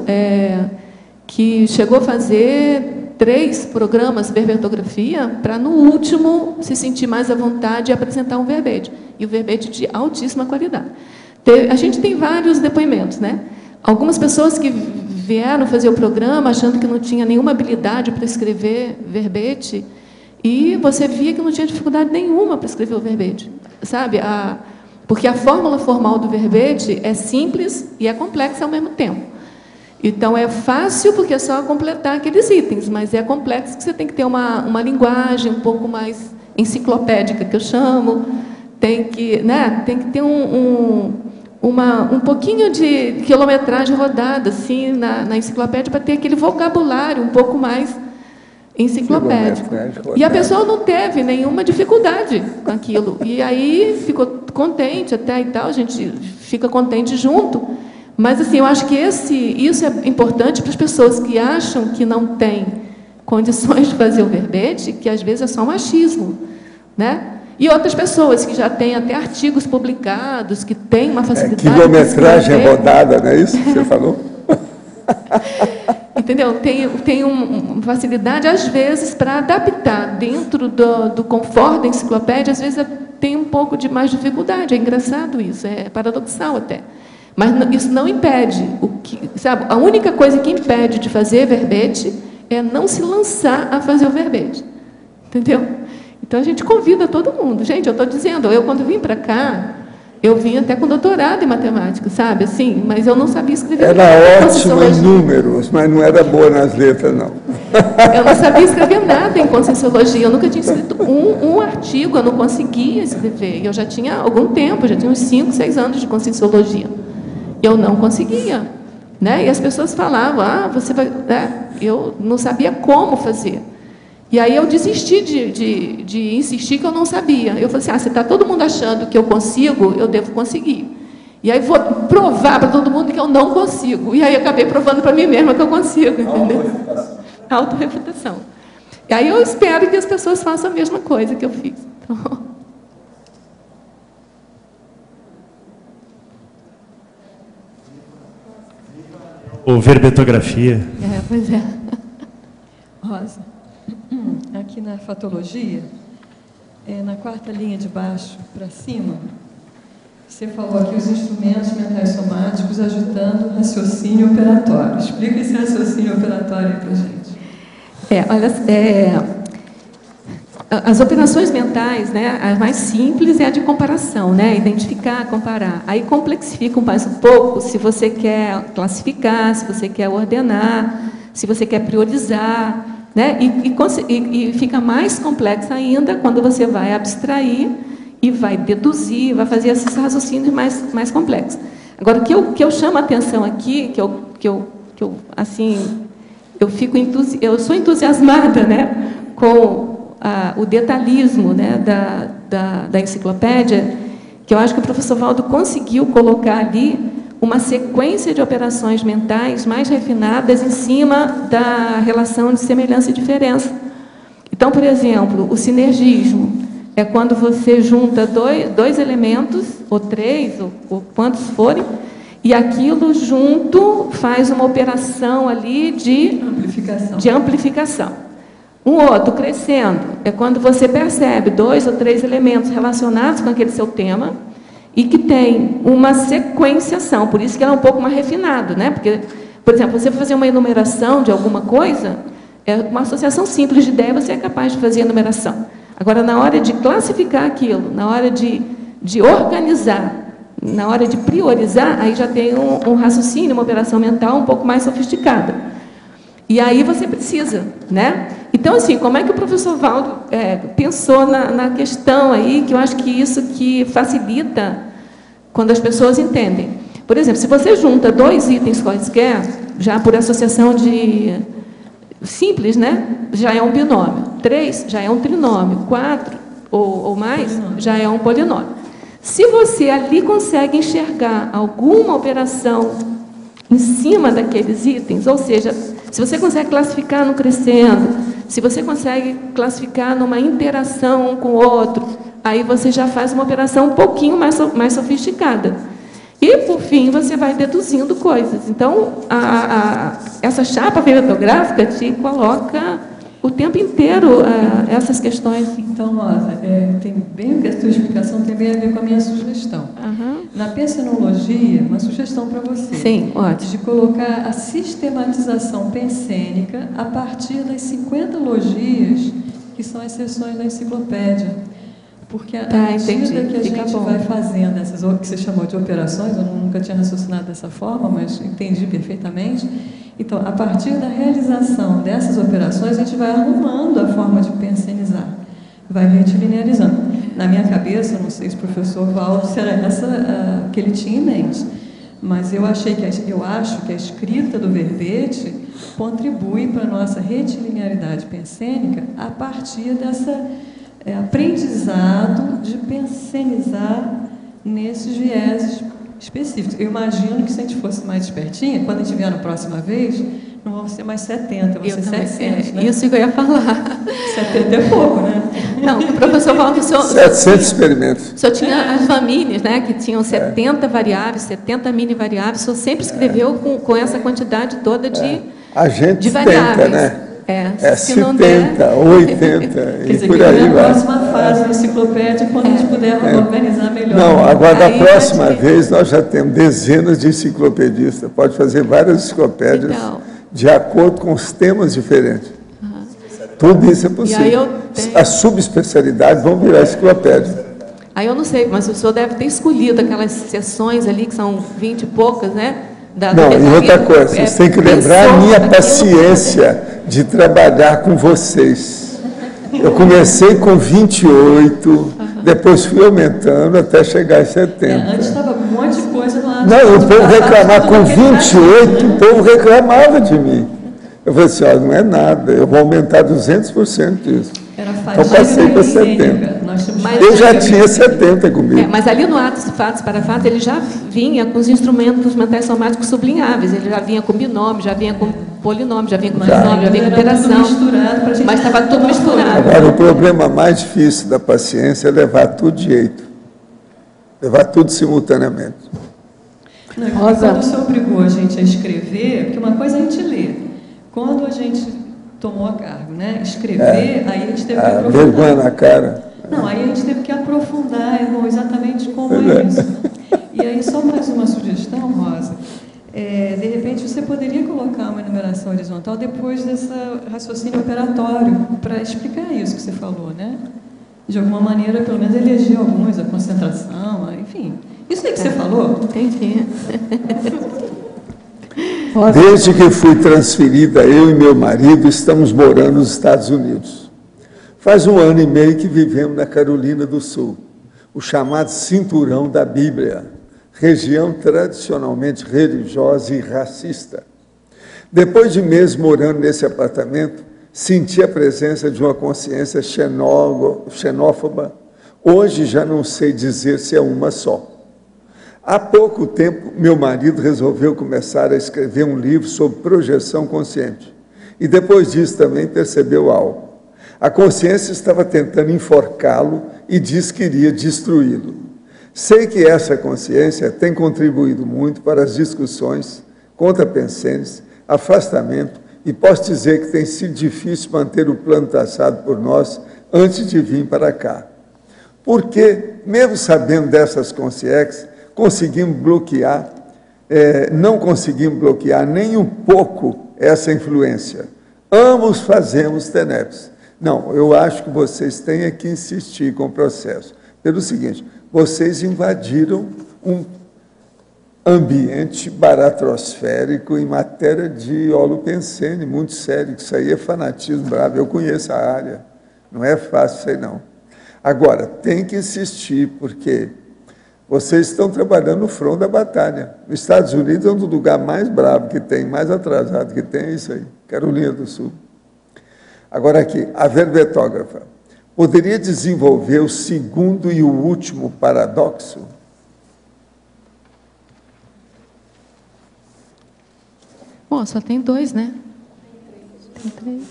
que chegou a fazer 3 programas de verbetografia para, no último, se sentir mais à vontade e apresentar um verbete. E o verbete de altíssima qualidade. A gente tem vários depoimentos, né? Algumas pessoas que vieram fazer o programa achando que não tinha nenhuma habilidade para escrever verbete, e você via que não tinha dificuldade nenhuma para escrever o verbete, sabe? Porque a fórmula formal do verbete é simples e é complexa ao mesmo tempo. Então, é fácil porque é só completar aqueles itens, mas é complexo que você tem que ter uma linguagem um pouco mais enciclopédica, que eu chamo, tem que ter um pouquinho de quilometragem rodada assim, na enciclopédia para ter aquele vocabulário um pouco mais enciclopédico. E a pessoa não teve nenhuma dificuldade com aquilo. E aí ficou contente até e tal, a gente fica contente junto. Mas, assim, eu acho que isso é importante para as pessoas que acham que não têm condições de fazer o verbete, que às vezes é só um achismo, né? E outras pessoas que já têm até artigos publicados, que têm uma facilidade... quilometragem rodada, não é isso que você falou? Entendeu? Tem uma facilidade, às vezes, para adaptar dentro do conforto da enciclopédia, às vezes tem um pouco de mais dificuldade. É engraçado isso, é paradoxal até. Mas isso não impede. Sabe, a única coisa que impede de fazer verbete é não se lançar a fazer o verbete. Entendeu? Então, a gente convida todo mundo. Gente, eu estou dizendo, eu quando vim para cá, eu vim até com doutorado em matemática, sabe? Assim, mas eu não sabia escrever. Era ótima em números, mas não era boa nas letras, não. Eu não sabia escrever nada em Conscienciologia. Eu nunca tinha escrito um artigo, eu não conseguia escrever. Eu já tinha algum tempo, já tinha uns 5, 6 anos de Conscienciologia. Eu não conseguia. Né? E as pessoas falavam, você vai... Eu não sabia como fazer. E aí eu desisti de insistir que eu não sabia. Eu falei assim, se está todo mundo achando que eu consigo, eu devo conseguir. E aí vou provar para todo mundo que eu não consigo. E aí acabei provando para mim mesma que eu consigo, entendeu? Autorrefutação. E aí eu espero que as pessoas façam a mesma coisa que eu fiz. Então... Ou verbetografia. Pois é. Rosa, aqui na fatologia, na 4ª linha de baixo para cima, você falou aqui os instrumentos mentais somáticos ajudando o raciocínio operatório. Explica esse raciocínio operatório para a gente. As operações mentais, né, a mais simples é a de comparação, né, identificar, comparar. Aí complexifica mais um pouco se você quer classificar, se você quer ordenar, se você quer priorizar, né? E fica mais complexo ainda quando você vai abstrair e vai deduzir, vai fazer esses raciocínios mais complexos. Agora, o que eu chamo a atenção aqui, eu sou entusiasmada, né, com o detalhismo, né, da enciclopédia, que eu acho que o professor Valdo conseguiu colocar ali uma sequência de operações mentais mais refinadas em cima da relação de semelhança e diferença. Então, por exemplo, o sinergismo é quando você junta dois elementos, ou três, ou quantos forem, e aquilo junto faz uma operação ali de amplificação. Um outro, crescendo, é quando você percebe 2 ou 3 elementos relacionados com aquele seu tema e que tem uma sequenciação, por isso que ela é um pouco mais refinado, né? Porque, por exemplo, você fazer uma enumeração de alguma coisa, é uma associação simples de ideia, você é capaz de fazer a enumeração. Agora, na hora de classificar aquilo, na hora de organizar, na hora de priorizar, aí já tem um raciocínio, uma operação mental um pouco mais sofisticada. E aí você precisa, né? Então, assim, como é que o professor Valdo pensou na questão aí, que eu acho que isso que facilita quando as pessoas entendem. Por exemplo, se você junta 2 itens quaisquer, já por associação simples, né? Já é um binômio. 3 já é um trinômio. 4 ou mais já é um polinômio. Se você ali consegue enxergar alguma operação em cima daqueles itens, ou seja, se você consegue classificar no crescendo, se você consegue classificar numa interação um com o outro, aí você já faz uma operação um pouquinho mais sofisticada. E, por fim, você vai deduzindo coisas. Então, essa chapa fotográfica te coloca o tempo inteiro essas questões. Então, Rosa, tem bem a tua explicação tem bem a ver com a minha sugestão. Uhum. Na pensenologia, uma sugestão para você. Sim, ótimo. De colocar a sistematização pensênica a partir das 50 logias que são as seções da enciclopédia. Porque à medida que a gente vai fazendo essas, que você chamou de operações, eu nunca tinha raciocinado dessa forma, mas entendi perfeitamente. Então, a partir da realização dessas operações, a gente vai arrumando a forma de pensenizar, vai retilinearizando. Na minha cabeça, eu não sei se o professor Valdo será essa que ele tinha em mente, mas eu acho que a escrita do verbete contribui para a nossa retilinearidade pensênica a partir dessa aprendizado de pensenizar nesses vieses específicos. Eu imagino que se a gente fosse mais espertinha, quando a gente vier na próxima vez, não vão ser mais 70, vão ser 700, né? Isso que eu ia falar. 70 é pouco, né? Não, o professor Valdo... 700 experimentos. O senhor tinha as famílias, né, que tinham 70 variáveis, 70 mini-variáveis, o senhor sempre escreveu com essa quantidade toda a gente de variáveis. Tenta, né? Se 70, não der... 80, e por aí vai. Na próxima fase da enciclopédia, quando a gente puder organizar melhor. Não, agora da próxima vez nós já temos dezenas de enciclopedistas. Pode fazer várias enciclopédias de acordo com os temas diferentes. Tudo isso é possível. As subespecialidades vão virar enciclopédia. Aí eu não sei, mas o senhor deve ter escolhido aquelas sessões ali, que são 20 e poucas, né? Não, e outra coisa, vocês têm que lembrar a minha paciência de trabalhar com vocês. Eu comecei com 28, depois fui aumentando até chegar a 70. Antes estava um monte de coisa lá. Não, o povo reclamava, com 28, o povo reclamava de mim. Eu falei assim, não é nada, eu vou aumentar 200% disso. Então passei para 70. Eu já tinha 70 comigo. Mas ali no Atos e Fatos para Fatos, ele já vinha com os instrumentos mentais somáticos sublinháveis. Ele já vinha com binômio, já vinha com polinômio, já vinha com trinômio, já vinha com interação. Mas estava tudo misturado. Agora, o problema mais difícil da paciência é levar tudo de jeito. Levar tudo simultaneamente. Quando o senhor obrigou a gente a escrever, porque uma coisa é a gente ler. Quando a gente tomou a cargo, né? Escrever, aí a gente teve que aprofundar. Vergonha na cara. Não, aí a gente teve que aprofundar exatamente como é isso. E aí, só mais uma sugestão, Rosa. De repente, você poderia colocar uma enumeração horizontal depois desse raciocínio operatório, para explicar isso que você falou, né? De alguma maneira, pelo menos, eleger alguns, a concentração, enfim. Isso aí que você falou? Entendi. Desde que fui transferida, eu e meu marido estamos morando nos Estados Unidos. Faz 1 ano e meio que vivemos na Carolina do Sul, o chamado Cinturão da Bíblia, região tradicionalmente religiosa e racista. Depois de meses morando nesse apartamento, senti a presença de uma consciência xenófoba. Hoje já não sei dizer se é uma só. Há pouco tempo, meu marido resolveu começar a escrever um livro sobre projeção consciente. E depois disso também percebeu algo. A consciência estava tentando enforcá-lo e disse que iria destruí-lo. Sei que essa consciência tem contribuído muito para as discussões contrapensantes, afastamento, e posso dizer que tem sido difícil manter o plano traçado por nós antes de vir para cá. Porque, mesmo sabendo dessas consciências, não conseguimos bloquear nem um pouco essa influência. Ambos fazemos TENEPS. Não, eu acho que vocês têm que insistir com o processo. Pelo seguinte, vocês invadiram um ambiente baratrosférico em matéria de holopensene, muito sério, que isso aí é fanatismo bravo, eu conheço a área, não é fácil isso aí não. Agora, tem que insistir, porque vocês estão trabalhando no front da batalha. Os Estados Unidos é um dos lugares mais bravos que tem, mais atrasado que tem, é isso aí, Carolina do Sul. Agora aqui, a verbetógrafa poderia desenvolver o segundo e o último paradoxo? Bom, só tem 2, né? Tem 3.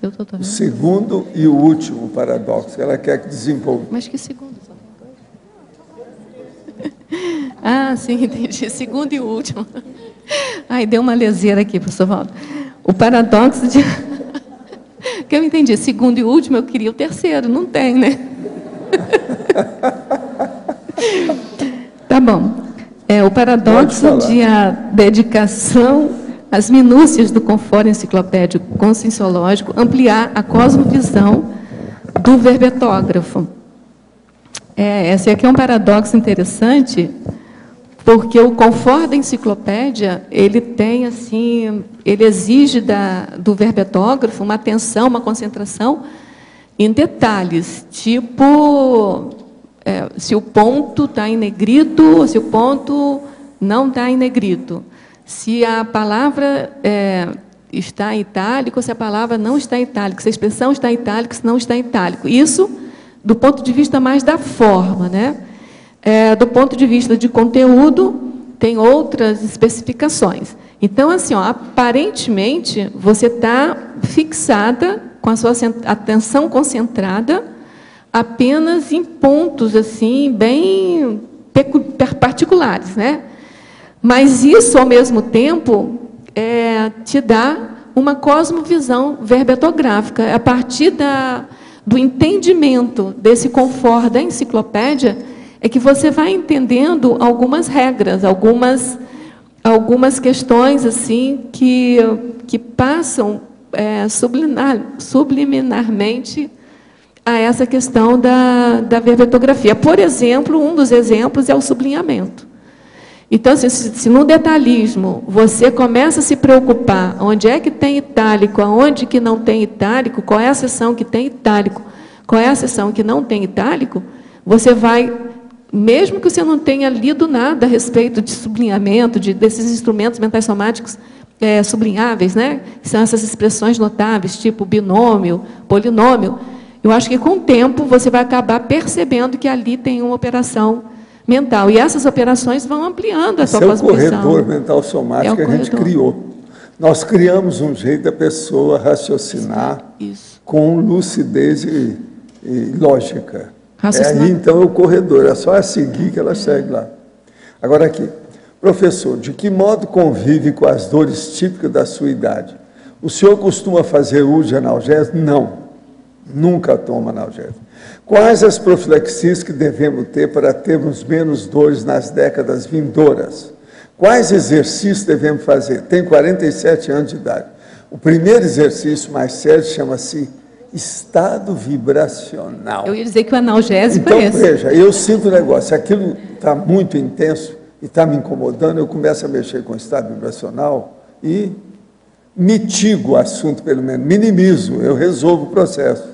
Eu tô vendo. O segundo e o último paradoxo. Ela quer que desenvolva. Mas que segundo? Só tem 2. Ah, sim, entendi. Segundo e o último. Ai, deu uma leseira aqui, professor Waldo. O paradoxo de... que eu entendi. Segundo e último, eu queria o terceiro. Não tem, né? Tá bom. O paradoxo de a dedicação às minúcias do conforto enciclopédico conscienciológico, ampliar a cosmovisão do verbetógrafo. Esse aqui é um paradoxo interessante, porque o conforto da enciclopédia, ele tem, assim, ele exige do verbetógrafo uma atenção, uma concentração em detalhes, tipo... se o ponto está em negrito, ou se o ponto não está em negrito. Se a palavra está em itálico, ou se a palavra não está em itálico. Se a expressão está em itálico, se não está em itálico. Isso do ponto de vista mais da forma, né? Do ponto de vista de conteúdo, tem outras especificações. Então, assim, aparentemente, você está fixada, com a sua atenção concentrada, apenas em pontos assim bem particulares, né? Mas isso, ao mesmo tempo, te dá uma cosmovisão verbetográfica. A partir do entendimento desse conforto da enciclopédia, é que você vai entendendo algumas regras, algumas questões assim que passam subliminarmente a essa questão da verbetografia. Por exemplo, um dos exemplos é o sublinhamento. Então, se no detalhismo você começa a se preocupar onde é que tem itálico, aonde que não tem itálico, qual é a seção que tem itálico, qual é a seção que não tem itálico, você vai, mesmo que você não tenha lido nada a respeito de sublinhamento, desses instrumentos mentais somáticos sublinháveis, né? Que são essas expressões notáveis, tipo binômio, polinômio, eu acho que, com o tempo, você vai acabar percebendo que ali tem uma operação mental. E essas operações vão ampliando a sua cosmovisão. Esse é o corredor mental somático que a gente criou. Nós criamos um jeito da pessoa raciocinar com lucidez e lógica. Aí, então, é o corredor. É só seguir que ela segue lá. Agora, aqui. Professor, de que modo convive com as dores típicas da sua idade? O senhor costuma fazer uso de analgésico? Não. Nunca toma analgésico. Quais as profilaxias que devemos ter para termos menos dores nas décadas vindouras? Quais exercícios devemos fazer? Tenho 47 anos de idade. O primeiro exercício mais sério chama-se estado vibracional. Eu ia dizer que o analgésico então, é esse. Veja, eu sinto o negócio. Se aquilo está muito intenso, e está me incomodando, eu começo a mexer com o estado vibracional e mitigo o assunto, pelo menos, minimizo, eu resolvo o processo.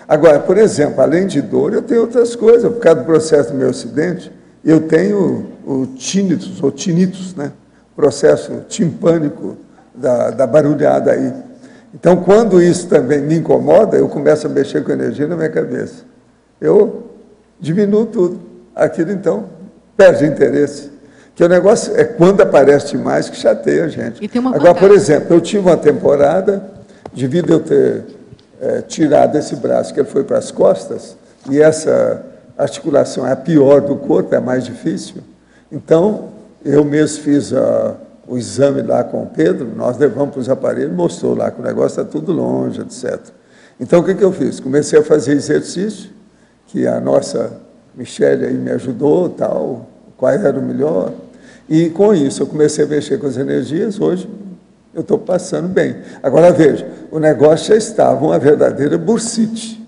Agora, por exemplo, além de dor, eu tenho outras coisas. Por causa do processo do meu acidente, eu tenho o tinnitus, ou tinnitus, né? Processo timpânico da barulhada aí. Então, quando isso também me incomoda, eu começo a mexer com energia na minha cabeça. Eu diminuo tudo. Aquilo, então, perde interesse. Que o negócio é quando aparece demais que chateia a gente. E tem uma Agora, por exemplo, eu tive uma temporada, devido eu ter tirado esse braço, que ele foi para as costas, e essa articulação é a pior do corpo, é a mais difícil. Então, eu mesmo fiz o exame lá com o Pedro, nós levamos para os aparelhos, mostrou lá que o negócio está tudo longe, etc. Então, o que eu fiz? Comecei a fazer exercício, que a nossa Michele aí me ajudou, tal, qual era o melhor. E, com isso, eu comecei a mexer com as energias, hoje eu estou passando bem. Agora, veja, o negócio já estava uma verdadeira bursite.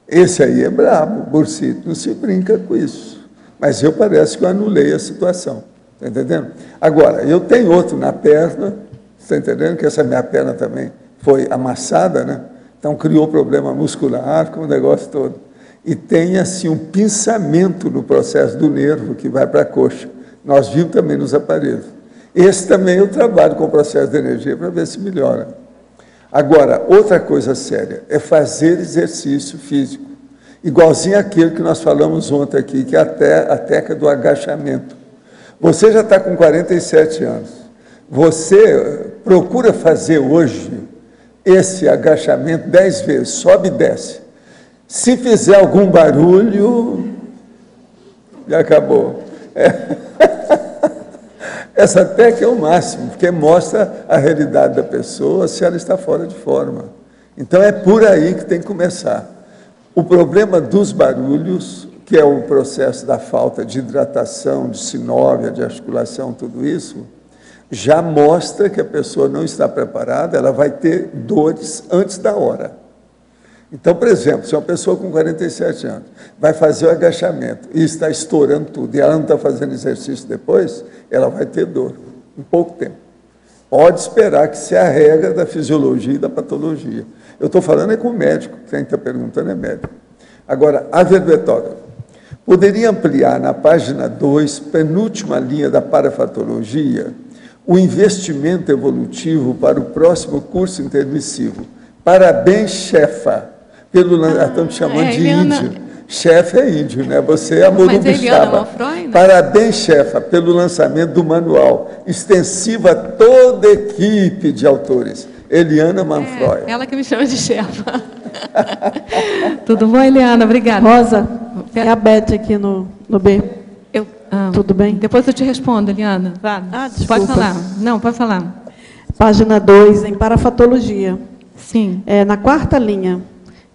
Esse aí é brabo, bursite, não se brinca com isso. Mas eu parece que eu anulei a situação, está entendendo? Agora, eu tenho outro na perna, está entendendo? Que essa minha perna também foi amassada, né? Então criou problema muscular com o negócio todo. E tem, assim, um pinçamento no processo do nervo que vai para a coxa. Nós vimos também nos aparelhos. Esse também eu trabalho com o processo de energia para ver se melhora. Agora, outra coisa séria é fazer exercício físico, igualzinho àquele que nós falamos ontem aqui, que é a técnica do agachamento. Você já está com 47 anos. Você procura fazer hoje esse agachamento 10 vezes, sobe e desce. Se fizer algum barulho, já acabou. Essa técnica é o máximo, porque mostra a realidade da pessoa, se ela está fora de forma. Então, é por aí que tem que começar. O problema dos barulhos, que é o processo da falta de hidratação, de sinóvia, de articulação, tudo isso, já mostra que a pessoa não está preparada, ela vai ter dores antes da hora. Então, por exemplo, se uma pessoa com 47 anos vai fazer o agachamento e está estourando tudo, e ela não está fazendo exercício depois, ela vai ter dor em pouco tempo. Pode esperar que se a regra da fisiologia e da patologia. Eu estou falando é com o médico, quem está perguntando é médico. Agora, a verbetógrafa. Poderia ampliar na página 2, penúltima linha da parafatologia, o investimento evolutivo para o próximo curso intermissivo. Parabéns, chefa. Estamos chamando de índio. Chefe é índio, né? Você é a Morubixaba. Parabéns, chefa, pelo lançamento do manual, extensivo a toda a equipe de autores. Eliana Manfroy. Ela que me chama de chefa. Tudo bom, Eliana? Obrigada. Rosa, é a Beth aqui no B. Tudo bem? Depois eu te respondo, Eliana. Vá. Pode falar. Não, pode falar. Página 2, em parafatologia. Sim. Na quarta linha.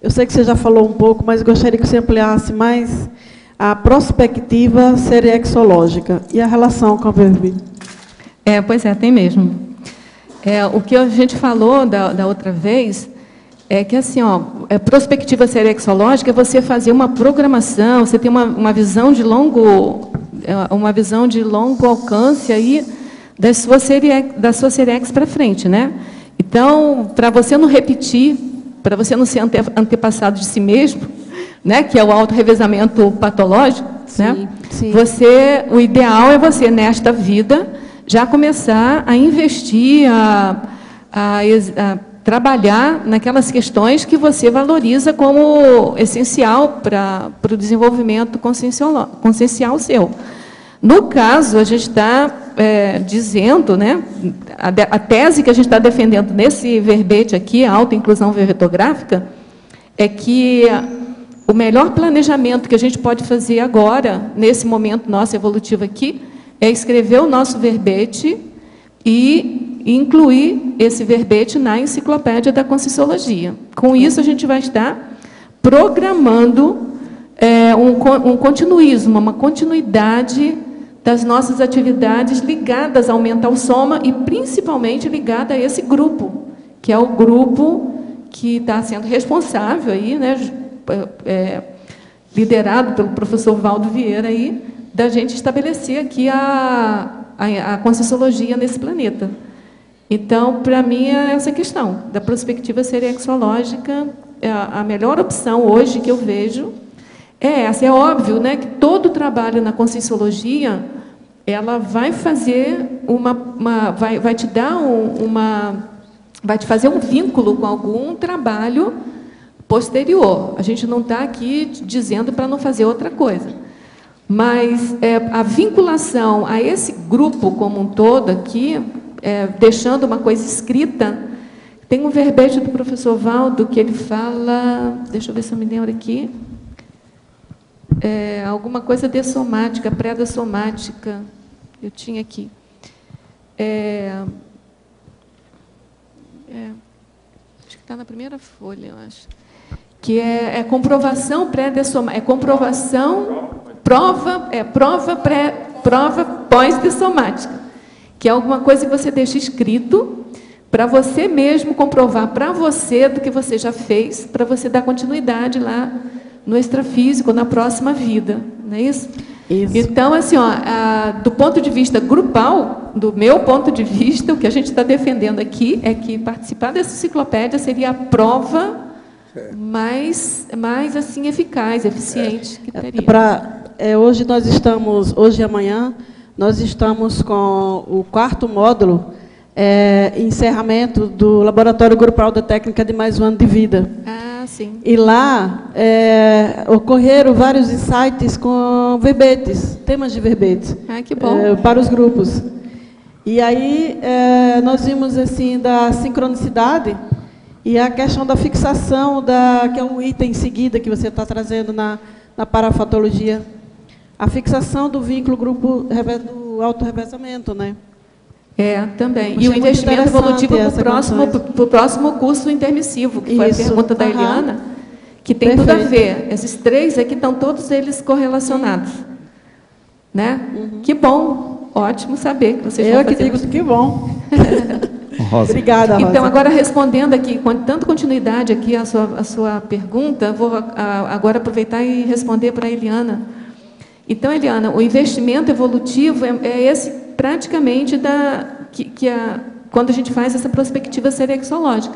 Eu sei que você já falou um pouco, mas gostaria que você ampliasse mais a prospectiva seriexológica e a relação com a verbite. Pois é, tem mesmo. O que a gente falou da outra vez é que, assim, prospectiva seriexológica é você fazer uma programação, você tem uma visão de longo alcance aí da sua serex para frente, né? Então, para você não repetir, para você não ser antepassado de si mesmo, né, que é o autorrevezamento patológico, sim, né? Sim. O ideal é você, nesta vida, já começar a investir, a trabalhar naquelas questões que você valoriza como essencial para o desenvolvimento consciencial seu. No caso, a gente está dizendo, né, a tese que a gente está defendendo nesse verbete aqui, a autoinclusão verbetográfica, é que o melhor planejamento que a gente pode fazer agora, nesse momento nosso evolutivo aqui, é escrever o nosso verbete e incluir esse verbete na enciclopédia da Conscienciologia. Com isso, a gente vai estar programando um continuismo, uma continuidade das nossas atividades ligadas ao mental soma e principalmente ligada a esse grupo, que é o grupo que está sendo responsável aí, né, liderado pelo professor Valdo Vieira aí, da gente estabelecer aqui a Conscienciologia nesse planeta. Então, para mim, é essa questão da prospectiva seriexológica, a melhor opção hoje que eu vejo é essa. É óbvio, né, que todo trabalho na Conscienciologia, ela vai fazer vai te dar vai te fazer um vínculo com algum trabalho posterior. A gente não está aqui dizendo para não fazer outra coisa. Mas a vinculação a esse grupo como um todo aqui, deixando uma coisa escrita, tem um verbete do professor Valdo que ele fala, deixa eu ver se eu me lembro aqui, alguma coisa dessomática, pré-dessomática, eu tinha aqui. Acho que está na primeira folha, eu acho. Que é comprovação pré-dessomática, prova pós-dessomática, que é alguma coisa que você deixa escrito para você mesmo comprovar para você do que você já fez, para você dar continuidade lá no extrafísico, na próxima vida, não é isso? Isso. Então, assim, do ponto de vista grupal, do meu ponto de vista, o que a gente está defendendo aqui é que participar dessa enciclopédia seria a prova mais assim, eficaz, eficiente que teria. Hoje e amanhã, nós estamos com o 4º módulo, encerramento do Laboratório Grupal da Técnica de Mais um Ano de Vida. Sim. E lá ocorreram vários insights com verbetes, temas de verbetes. Que bom. Para os grupos. E aí nós vimos assim da sincronicidade e a questão da fixação, que é um item em seguida que você está trazendo na parafatologia. A fixação do vínculo grupo do autorrevezamento, né? Também. E o investimento evolutivo para o próximo curso intermissivo, que foi a pergunta da Eliana, que tem tudo a ver. Esses 3 aqui estão todos eles correlacionados. Né? Que bom, ótimo saber que vocês vão fazer. Eu que digo que bom. Rosa. Obrigada, Rosa. Então, agora respondendo aqui, dando continuidade aqui à sua pergunta, vou agora aproveitar e responder para a Eliana. Então, Eliana, o investimento evolutivo é esse praticamente quando a gente faz essa prospectiva seriexológica.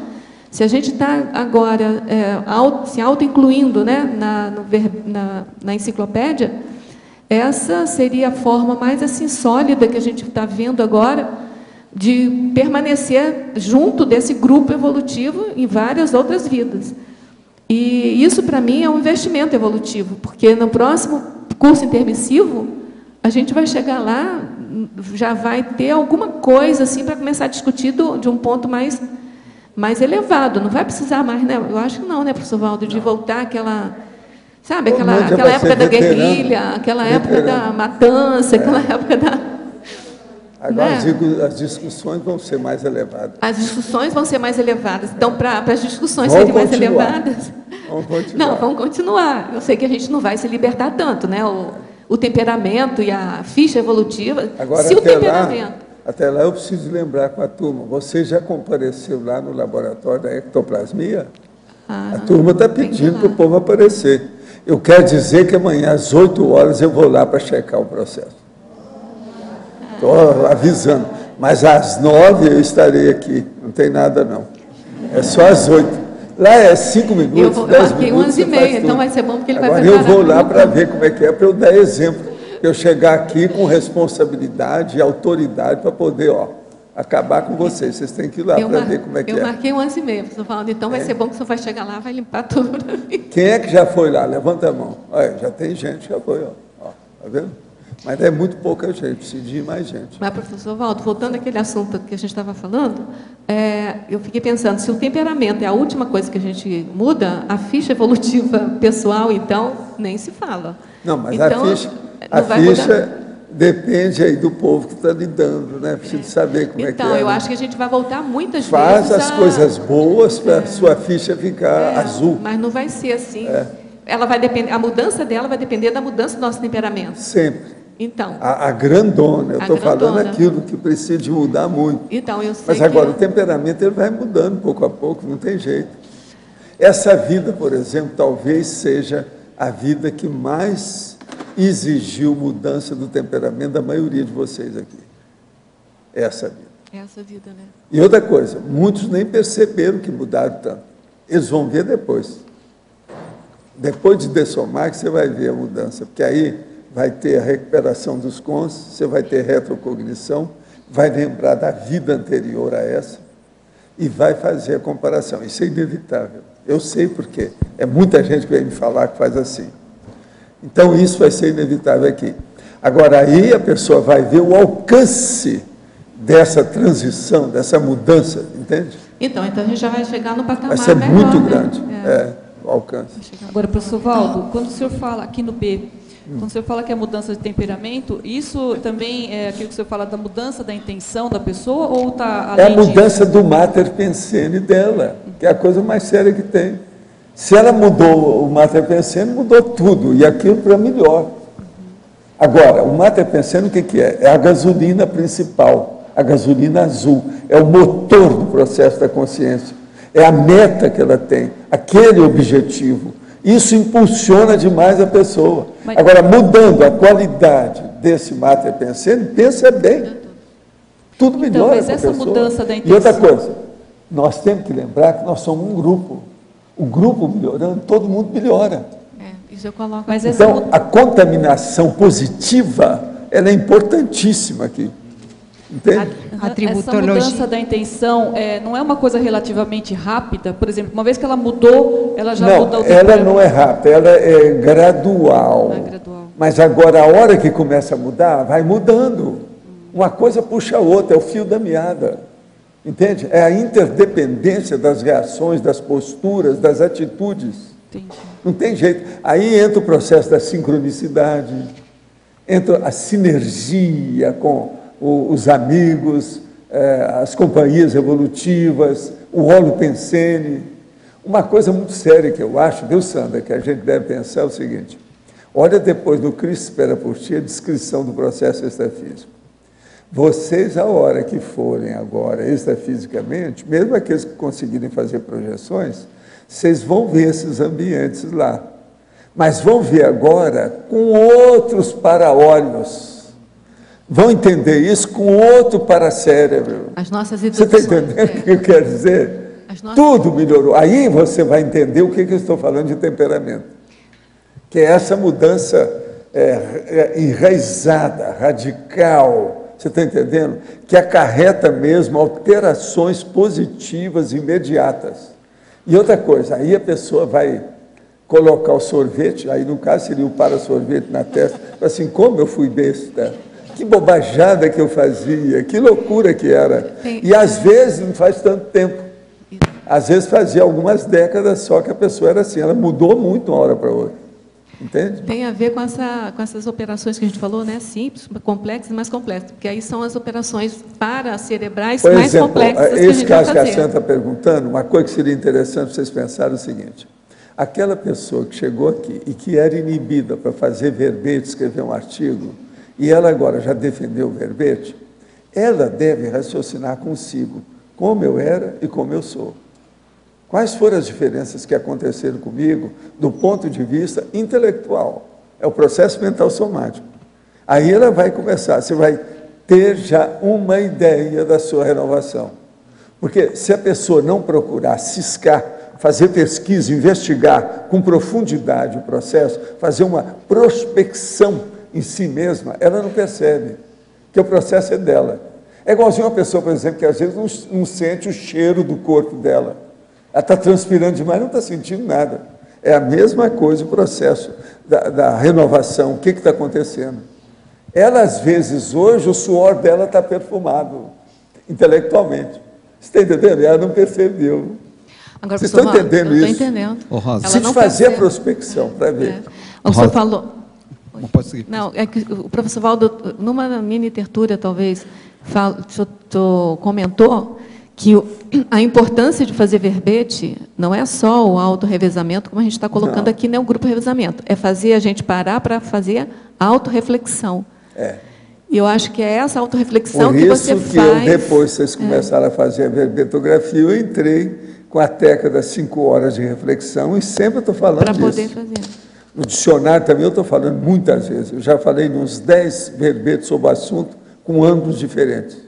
Se a gente está agora se auto-incluindo, né, na enciclopédia, essa seria a forma mais assim, sólida que a gente está vendo agora de permanecer junto desse grupo evolutivo em várias outras vidas. E isso, para mim, é um investimento evolutivo, porque no próximo curso intermissivo, a gente vai chegar lá, já vai ter alguma coisa assim para começar a discutir de um ponto mais elevado. Não vai precisar mais, né? Eu acho que não, né, professor Valdo, de voltar àquela, sabe, aquela época da guerrilha, aquela época da matança, aquela época da... Agora, as discussões vão ser mais elevadas. As discussões vão ser mais elevadas. Então, para as discussões serem mais elevadas... Vamos continuar. Não, vamos continuar. Eu sei que a gente não vai se libertar tanto, né? O temperamento e a ficha evolutiva. Agora, se o temperamento... Até lá eu preciso lembrar com a turma. Você já compareceu lá no laboratório da ectoplasmia? A turma está pedindo para o povo aparecer. Eu quero dizer que amanhã, às 8 horas, eu vou lá para checar o processo. Estou avisando. Mas às 9 eu estarei aqui. Não tem nada, não. É só às 8. Lá é 5 minutos, 10 minutos. Eu marquei 11h30, então vai ser bom porque ele Agora, vai preparar. eu vou lá para ver como é que é, para eu dar exemplo. Eu chegar aqui com responsabilidade e autoridade para poder, acabar com vocês. Vocês têm que ir lá para ver como é que é. Eu marquei 11h30, professor Valdo, então vai ser bom que o senhor vai chegar lá, vai limpar tudo. Quem é que já foi lá? Levanta a mão. Olha, já tem gente que já foi, tá vendo? Mas é muito pouca gente, precisa de mais gente. Mas, professor Valdo, voltando àquele assunto que a gente estava falando, eu fiquei pensando, se o temperamento é a última coisa que a gente muda, a ficha evolutiva pessoal, então, nem se fala. Não, mas então, a ficha depende aí do povo que está lidando, né? Precisa saber como é que é. Então, eu acho que a gente vai voltar muitas vezes Faz as coisas boas para a sua ficha ficar azul. Mas não vai ser assim. Ela vai depender, a mudança dela vai depender da mudança do nosso temperamento. Sempre. Então, a grandona, eu estou falando aquilo que precisa de mudar muito. Então, eu sei. Mas agora o temperamento ele vai mudando pouco a pouco, não tem jeito. Essa vida, por exemplo, talvez seja a vida que mais exigiu mudança do temperamento da maioria de vocês aqui. Essa vida. Essa vida, né? E outra coisa, muitos nem perceberam que mudaram tanto. Eles vão ver depois. Depois de dessomar que você vai ver a mudança, porque aí vai ter a recuperação dos cônscios, você vai ter retrocognição, vai lembrar da vida anterior a essa e vai fazer a comparação. Isso é inevitável. Eu sei porque é muita gente que vem me falar que faz assim. Então, isso vai ser inevitável aqui. Agora, aí a pessoa vai ver o alcance dessa transição, dessa mudança, entende? Então a gente já vai chegar no patamar vai ser melhor, muito né? grande, o alcance. Agora, professor Valdo, quando o senhor fala aqui no B, quando o senhor fala que é mudança de temperamento, isso também é aquilo que o senhor fala da mudança da intenção da pessoa ou está além disso? É a mudança do mater pensene dela, que é a coisa mais séria que tem. Se ela mudou o mater pensene, mudou tudo, e aquilo para melhor. Agora, o mater pensene o que é? É a gasolina principal, a gasolina azul, é o motor do processo da consciência, é a meta que ela tem, aquele objetivo. Isso impulsiona demais a pessoa. Agora, mudando a qualidade desse mater pensene, pensa bem. Tudo melhora para a pessoa. Mudança da intenção... E outra coisa, nós temos que lembrar que nós somos um grupo. O grupo melhorando, todo mundo melhora. Isso eu coloco. Mas então, a contaminação positiva, ela é importantíssima aqui. Entende? Essa mudança da intenção não é uma coisa relativamente rápida? Por exemplo, uma vez que ela mudou, ela já muda o tempo? Ela não é rápida, ela é gradual. É gradual. Mas agora, a hora que começa a mudar, vai mudando. Uma coisa puxa a outra, é o fio da meada. Entende? É a interdependência das reações, das posturas, das atitudes. Entendi. Não tem jeito. Aí entra o processo da sincronicidade, entra a sinergia com os amigos, as companhias evolutivas, o holopensene. Uma coisa muito séria que eu acho, viu, Sandra, que a gente deve pensar é o seguinte: olha depois do Cristo Espera por Ti a descrição do processo extrafísico. Vocês, a hora que forem agora extrafisicamente, mesmo aqueles que conseguirem fazer projeções, vocês vão ver esses ambientes lá. Mas vão ver agora com outros para-olhos. Vão entender isso com outro para-cérebro. As nossas Você está entendendo o que eu quero dizer? Tudo melhorou. Aí você vai entender o que eu estou falando de temperamento. Que é essa mudança enraizada, radical, você está entendendo? Que acarreta mesmo alterações positivas imediatas. E outra coisa, aí a pessoa vai colocar o sorvete, aí no caso seria o para-sorvete na testa, assim, como eu fui besta, que bobajada que eu fazia, que loucura que era. E às vezes não faz tanto tempo. Às vezes fazia algumas décadas só que a pessoa era assim, ela mudou muito de uma hora para outra. Entende? Tem a ver com essas operações que a gente falou, né? Simples, complexas e mais complexas, porque aí são as operações paracerebrais mais complexas que a gente vai fazer. Esse caso que a Sandra está perguntando, uma coisa que seria interessante vocês pensarem é o seguinte: aquela pessoa que chegou aqui e que era inibida para fazer verbete, escrever um artigo, e ela agora já defendeu o verbete, ela deve raciocinar consigo, como eu era e como eu sou. Quais foram as diferenças que aconteceram comigo do ponto de vista intelectual? É o processo mental somático. Aí ela vai começar, você vai ter já uma ideia da sua renovação. Porque se a pessoa não procurar ciscar, fazer pesquisa, investigar com profundidade o processo, fazer uma prospecção em si mesma, ela não percebe que o processo é dela. É igualzinho uma pessoa, por exemplo, que às vezes não sente o cheiro do corpo dela. Ela está transpirando demais, não está sentindo nada. É a mesma coisa o processo da renovação. O que está acontecendo? Ela, às vezes, hoje, o suor dela está perfumado, intelectualmente. Você está entendendo? Ela não percebeu. Agora, vocês estão entendendo isso? Estou entendendo. Se fazer a prospecção para ver. O senhor falou... Não pode seguir. Não, é que o professor Valdo, numa mini tertúlia, talvez, comentou que a importância de fazer verbete não é só o autorrevezamento, como a gente está colocando aqui, né, o grupo revezamento. É fazer a gente parar para fazer autorreflexão. E eu acho que é essa autorreflexão que você faz. Por isso que depois vocês começaram a fazer a verbetografia, eu entrei com a técnica das 5 horas de reflexão, e sempre estou falando disso. Para poder fazer. No dicionário também eu estou falando muitas vezes. Eu já falei uns 10 verbetes sobre o assunto, com ângulos diferentes.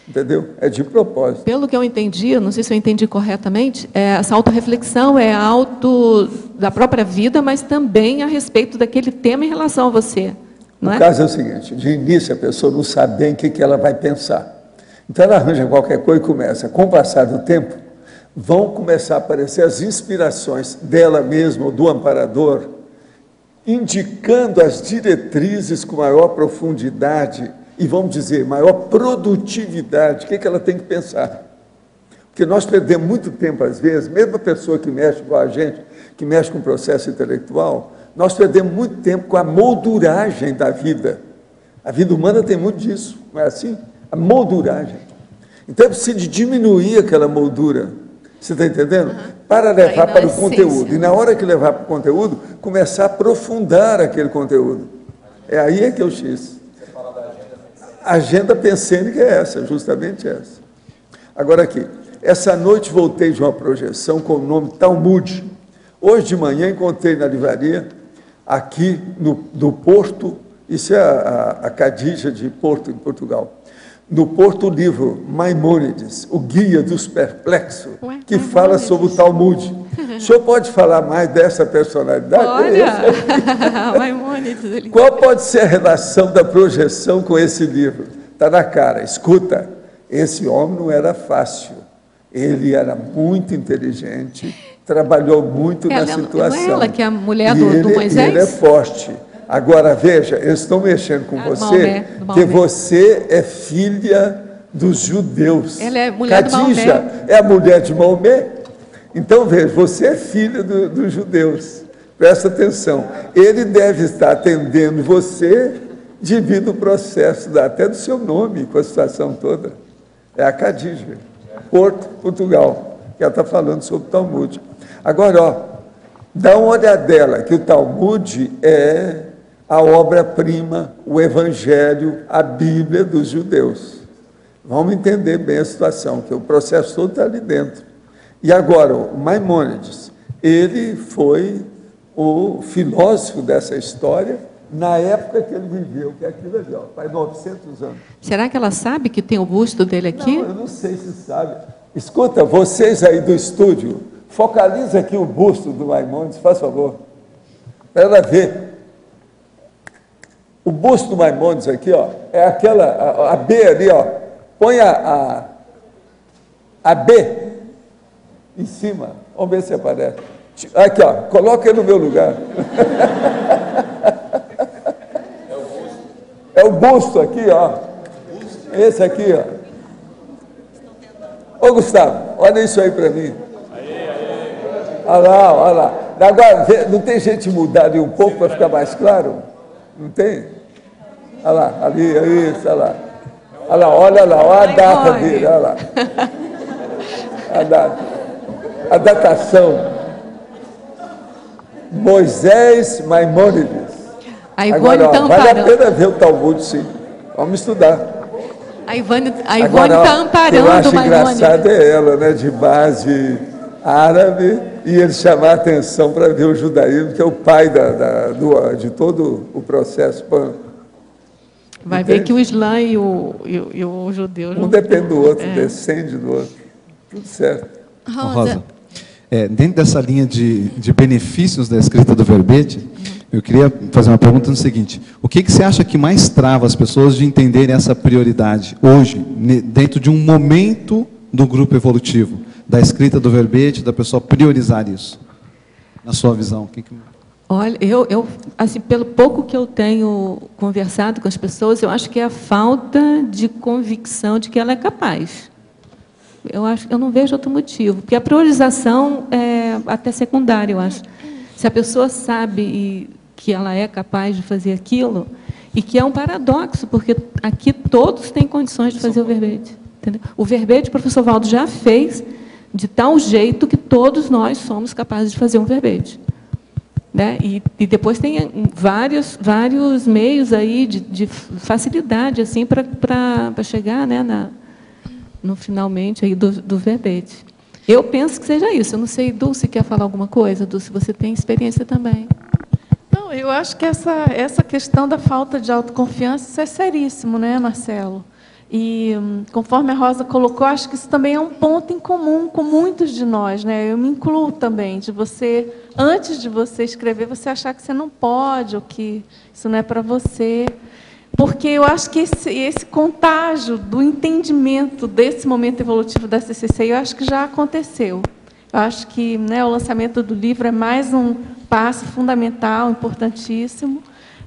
Entendeu? É de propósito. Pelo que eu entendi, não sei se eu entendi corretamente, essa autorreflexão é auto da própria vida, mas também a respeito daquele tema em relação a você. Não é? O caso é o seguinte, de início a pessoa não sabe bem o que ela vai pensar. Então ela arranja qualquer coisa e começa. Com o passar do tempo, vão começar a aparecer as inspirações dela mesma ou do amparador, indicando as diretrizes com maior profundidade e, vamos dizer, maior produtividade. O que ela tem que pensar? Porque nós perdemos muito tempo, às vezes, mesmo a pessoa que mexe com a gente, que mexe com o processo intelectual, nós perdemos muito tempo com a molduragem da vida. A vida humana tem muito disso, não é assim? A molduragem. Então, é preciso diminuir aquela moldura. Você está entendendo? Para levar para o conteúdo. E na hora que levar para o conteúdo, começar a aprofundar aquele conteúdo. Aí é que é o X. A agenda pensênica é essa, justamente essa. Agora aqui, essa noite voltei de uma projeção com o nome Talmud. Hoje de manhã encontrei na livraria, aqui no Porto, isso é a Cadija de Porto, em Portugal. No Porto, o livro Maimônides, o Guia dos Perplexos, que fala sobre o Talmud. O senhor pode falar mais dessa personalidade? Olha, Maimônides. Qual pode ser a relação da projeção com esse livro? Está na cara. Escuta, esse homem não era fácil. Ele era muito inteligente, trabalhou muito na situação. Não é ela que é a mulher do Moisés? Ele é forte. Agora, veja, eles estão mexendo com você, porque você é filha dos judeus. Ela é mulher Cadija do Maomé. É a mulher de Maomé. Então, veja, você é filha dos judeus. Presta atenção. Ele deve estar atendendo você devido ao processo, até do seu nome, com a situação toda. É a Cadija, Porto, Portugal, que ela está falando sobre o Talmud. Agora, ó, dá uma olhadela, que o Talmud é a obra-prima, o Evangelho, a Bíblia dos judeus. Vamos entender bem a situação, que o processo todo está ali dentro. E agora, o Maimônides, ele foi o filósofo dessa história na época que ele viveu, que é aquilo ali, ó, faz 900 anos. Será que ela sabe que tem o busto dele aqui? Não, eu não sei se sabe. Escuta, vocês aí do estúdio, focaliza aqui o busto do Maimônides, faz favor, para ela ver. O busto do Maimônides aqui, ó, é aquela, a B ali, ó, põe a B em cima, vamos ver se aparece. Aqui, ó, coloca ele no meu lugar. É o busto aqui, ó. Esse aqui, ó. Ô, Gustavo, olha isso aí para mim. Olha lá, olha lá. Agora, não tem jeito de mudar ali um pouco para ficar mais claro? Não tem? Olha lá, ali, isso, olha lá. Olha lá, olha a data dele, olha lá. A datação. Moisés Maimônides. Agora, ó, vale a pena ver o Talmud, sim. Vamos estudar. A Ivone está amparando o Maimônides. Eu acho Maimônides. engraçado é ela, né, de base árabe, e ele chamar a atenção para ver o judaísmo, que é o pai de todo o processo. Vai ver que o Islã e o judeu... Um depende do outro, descende do outro. Tudo certo. Rosa, dentro dessa linha de benefícios da escrita do verbete, eu queria fazer uma pergunta no seguinte: o que você acha que mais trava as pessoas de entenderem essa prioridade hoje, dentro de um momento do grupo evolutivo, da escrita do verbete, da pessoa priorizar isso? Na sua visão, Olha, eu assim, pelo pouco que eu tenho conversado com as pessoas, eu acho que é a falta de convicção de que ela é capaz. Eu não vejo outro motivo, porque a priorização é até secundária, eu acho. Se a pessoa sabe que ela é capaz de fazer aquilo, e que é um paradoxo, porque aqui todos têm condições de fazer o verbete. Entendeu? O verbete o professor Valdo já fez de tal jeito que todos nós somos capazes de fazer um verbete. Né? E depois tem vários meios aí de facilidade assim, para chegar, né, no finalmente aí do verbete. Eu penso que seja isso. Eu não sei, Dulce, quer falar alguma coisa? Dulce, você tem experiência também. Eu acho que essa questão da falta de autoconfiança, isso é seríssimo, né, Marcelo? E, conforme a Rosa colocou, acho que isso também é um ponto em comum com muitos de nós, né? Eu me incluo também, de você, antes de você escrever, você achar que você não pode, ou que isso não é para você. Porque eu acho que esse contágio do entendimento desse momento evolutivo da CCC, eu acho que já aconteceu. Eu acho que, né, o lançamento do livro é mais um passo fundamental, importantíssimo.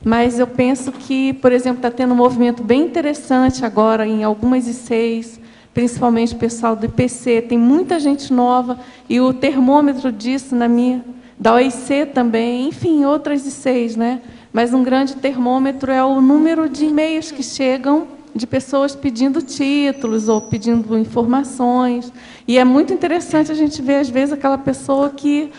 Mas eu penso que, por exemplo, está tendo um movimento bem interessante agora em algumas ICs, principalmente o pessoal do IPC, tem muita gente nova, e o termômetro disso da OIC também, enfim, outras ICs, né? Mas um grande termômetro é o número de e-mails que chegam de pessoas pedindo títulos ou pedindo informações. E é muito interessante a gente ver, às vezes, aquela pessoa que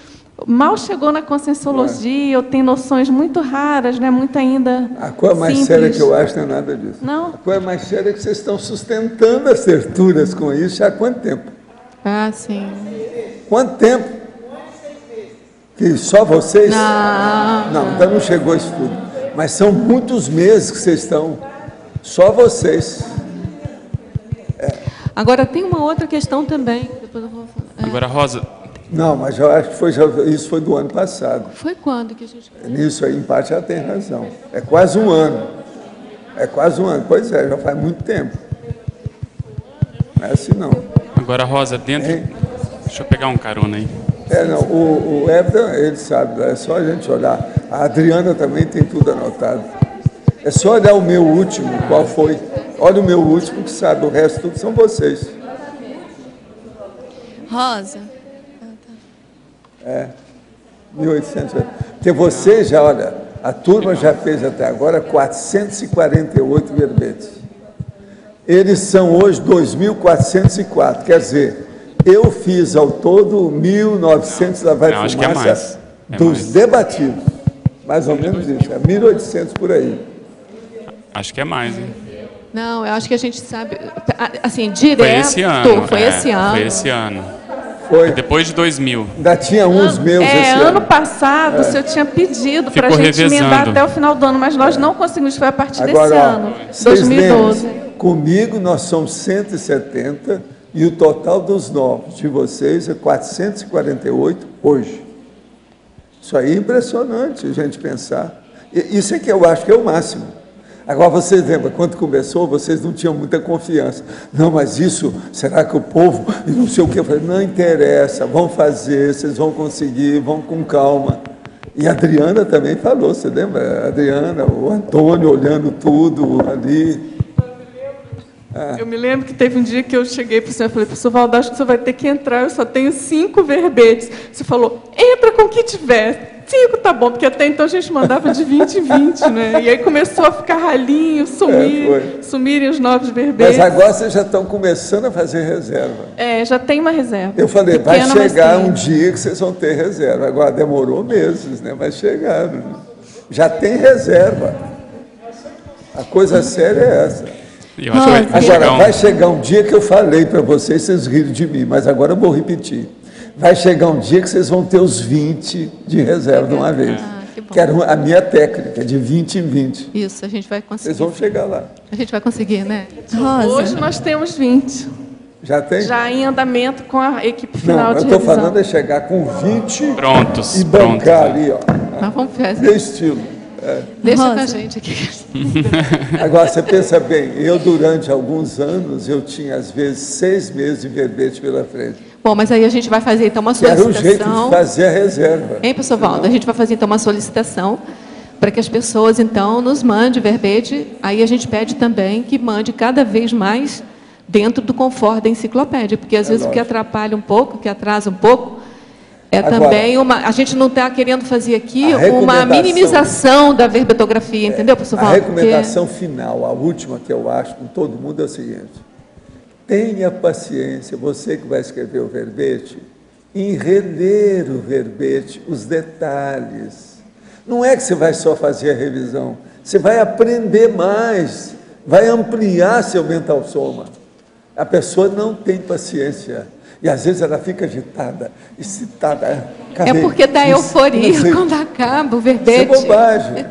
mal chegou na Conscienciologia, ou tem noções muito raras, né? Muito ainda A coisa mais simples. séria que eu acho não é nada disso. Não? A coisa mais séria é que vocês estão sustentando as terturas com isso há quanto tempo? Ah, sim. Quanto tempo? Que só vocês? Não. Ainda não chegou isso tudo. Mas são muitos meses que vocês estão, só vocês. Agora, tem uma outra questão também. Depois eu vou falar. Agora, Rosa... Não, mas eu acho que isso foi do ano passado. Foi quando que a gente... Nisso aí, em parte, ela tem razão. É quase um ano. É quase um ano. Pois é, já faz muito tempo. Não é assim, não. Agora, Rosa, dentro... Deixa eu pegar um carona aí. Não, o Hebra, ele sabe, é só a gente olhar. A Adriana também tem tudo anotado. É só olhar o meu último, qual foi. Olha o meu último, que sabe, o resto tudo são vocês. Rosa... 1800. Porque você já, olha, a turma já fez até agora 448 verbetes. Eles são hoje 2.404. Quer dizer, eu fiz ao todo 1.900 lá vai fumaça, acho que é mais. dos debatidos. Mais ou menos isso. É 1.800 por aí. Acho que é mais, hein? Não, eu acho que a gente sabe... Assim, direto... Foi esse ano. Foi esse ano. Foi esse ano. Foi. Depois de 2000. Ainda tinha uns meus esse ano passado, o senhor tinha pedido para a gente emendar até o final do ano, mas nós não conseguimos, foi a partir desse ano, 2012. Comigo nós somos 170 e o total dos novos de vocês é 448 hoje. Isso aí é impressionante a gente pensar. Isso é que eu acho que é o máximo. Agora, vocês lembram, quando começou, vocês não tinham muita confiança. Não, mas isso, será que o povo, e não sei o que, eu falei, não interessa, vão fazer, vocês vão conseguir, vão com calma. E a Adriana também falou, você lembra? A Adriana, o Antônio olhando tudo ali. Eu me lembro que teve um dia que eu cheguei para o senhor e falei, professor Valdo, acho que o senhor vai ter que entrar, eu só tenho 5 verbetes. Você falou, entra com o que tiver. 5 tá bom, porque até então a gente mandava de 20 em 20, né? E aí começou a ficar ralinho, sumirem os novos verbetes. Mas agora vocês já estão começando a fazer reserva. Já tem uma reserva. Eu falei, pequena, vai chegar um dia que vocês vão ter reserva. Agora demorou meses, né? Vai chegar. Né? Já tem reserva. A coisa séria é essa. Agora, vai chegar um dia que eu falei para vocês riram de mim, mas agora eu vou repetir. Vai chegar um dia que vocês vão ter os 20 de reserva de uma vez. Que era a minha técnica, de 20 em 20. Isso, a gente vai conseguir. Vocês vão chegar lá. A gente vai conseguir, né? Rosa. Hoje nós temos 20. Já tem? Já em andamento com a equipe final de revisão. Não, eu estou falando é chegar com 20 prontos, e bancar ali, ó. Nós vamos fazer. De estilo. Deixa com a gente aqui. Agora, você pensa bem, eu durante alguns anos, eu tinha às vezes 6 meses de verbete pela frente. Bom, mas aí a gente vai fazer então uma solicitação. Era o jeito de fazer a reserva. Hein, professor Valdo? A gente vai fazer então uma solicitação para que as pessoas então nos mandem verbete. Aí a gente pede também que mande cada vez mais dentro do conforto da enciclopédia, porque às vezes o que atrapalha um pouco, o que atrasa um pouco, agora, também a gente não está querendo fazer aqui uma minimização da verbetografia, entendeu, professor Valdo? A recomendação final, a última que eu acho com todo mundo é o seguinte: tenha paciência, você que vai escrever o verbete, em reler o verbete, os detalhes. Não é que você vai só fazer a revisão, você vai aprender mais, vai ampliar seu mental soma. A pessoa não tem paciência. E às vezes ela fica agitada, excitada. É porque dá euforia quando acaba o verbete. Isso é bobagem.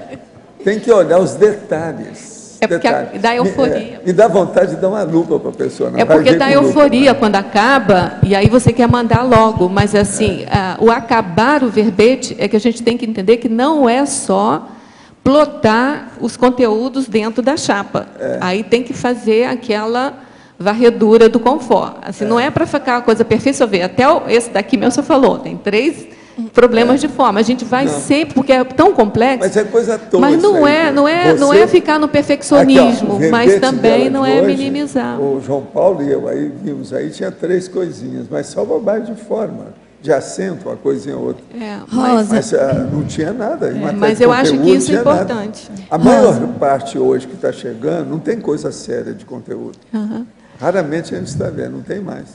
Tem que olhar os detalhes. É porque dá euforia. Me dá vontade de dar uma lupa para a pessoa. Não é porque dá euforia quando acaba, e aí você quer mandar logo. Mas, assim, o acabar o verbete é que a gente tem que entender que não é só plotar os conteúdos dentro da chapa. Aí tem que fazer aquela varredura do confort. Assim, não é para ficar uma coisa perfeita. Você vê, até esse daqui mesmo você falou, tem 3 problemas de forma. A gente vai sempre, porque é tão complexo. Mas é coisa toda. Mas não é ficar no perfeccionismo, aqui, ó, mas também não é minimizar. O João Paulo e eu aí vimos aí, tinha 3 coisinhas, mas só bobagem de forma. De acento, uma coisinha ou outra. Mas não tinha nada. Mas eu acho que isso é importante. Nada. A maior parte hoje que está chegando não tem coisa séria de conteúdo. Raramente a gente está vendo, não tem mais.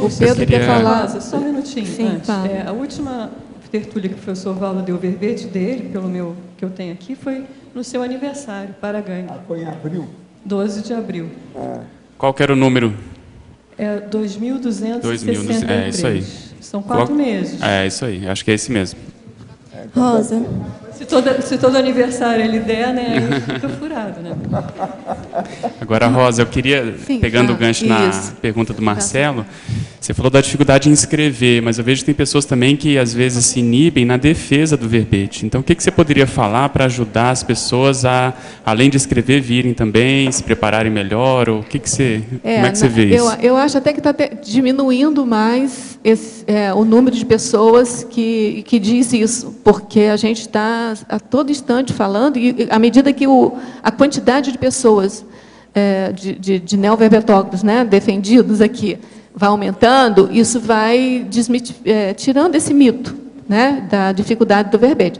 O Pedro quer falar. Só um minutinho. Sim, a última tertúlia que o professor Valdo deu o verbete dele, pelo meu que eu tenho aqui, foi no seu aniversário, para ganho. Foi em abril? 12 de abril. Qual que era o número? É 2.263. É isso aí. São 4 meses. É isso aí, acho que é esse mesmo. Rosa. Se todo aniversário ele der, né, aí fica furado, né? Agora, Rosa, eu queria, pegando o gancho na pergunta do Marcelo, você falou da dificuldade em escrever, mas eu vejo que tem pessoas também que, às vezes, se inibem na defesa do verbete. Então, o que você poderia falar para ajudar as pessoas a, além de escrever, virem também, se prepararem melhor? Ou como é que você vê isso? Eu acho até que está diminuindo mais o número de pessoas que diz isso, porque a gente está a todo instante falando, e à medida que a quantidade de pessoas de neoverbetógrafos, né, defendidos aqui vai aumentando, isso vai tirando esse mito, né, da dificuldade do verbete.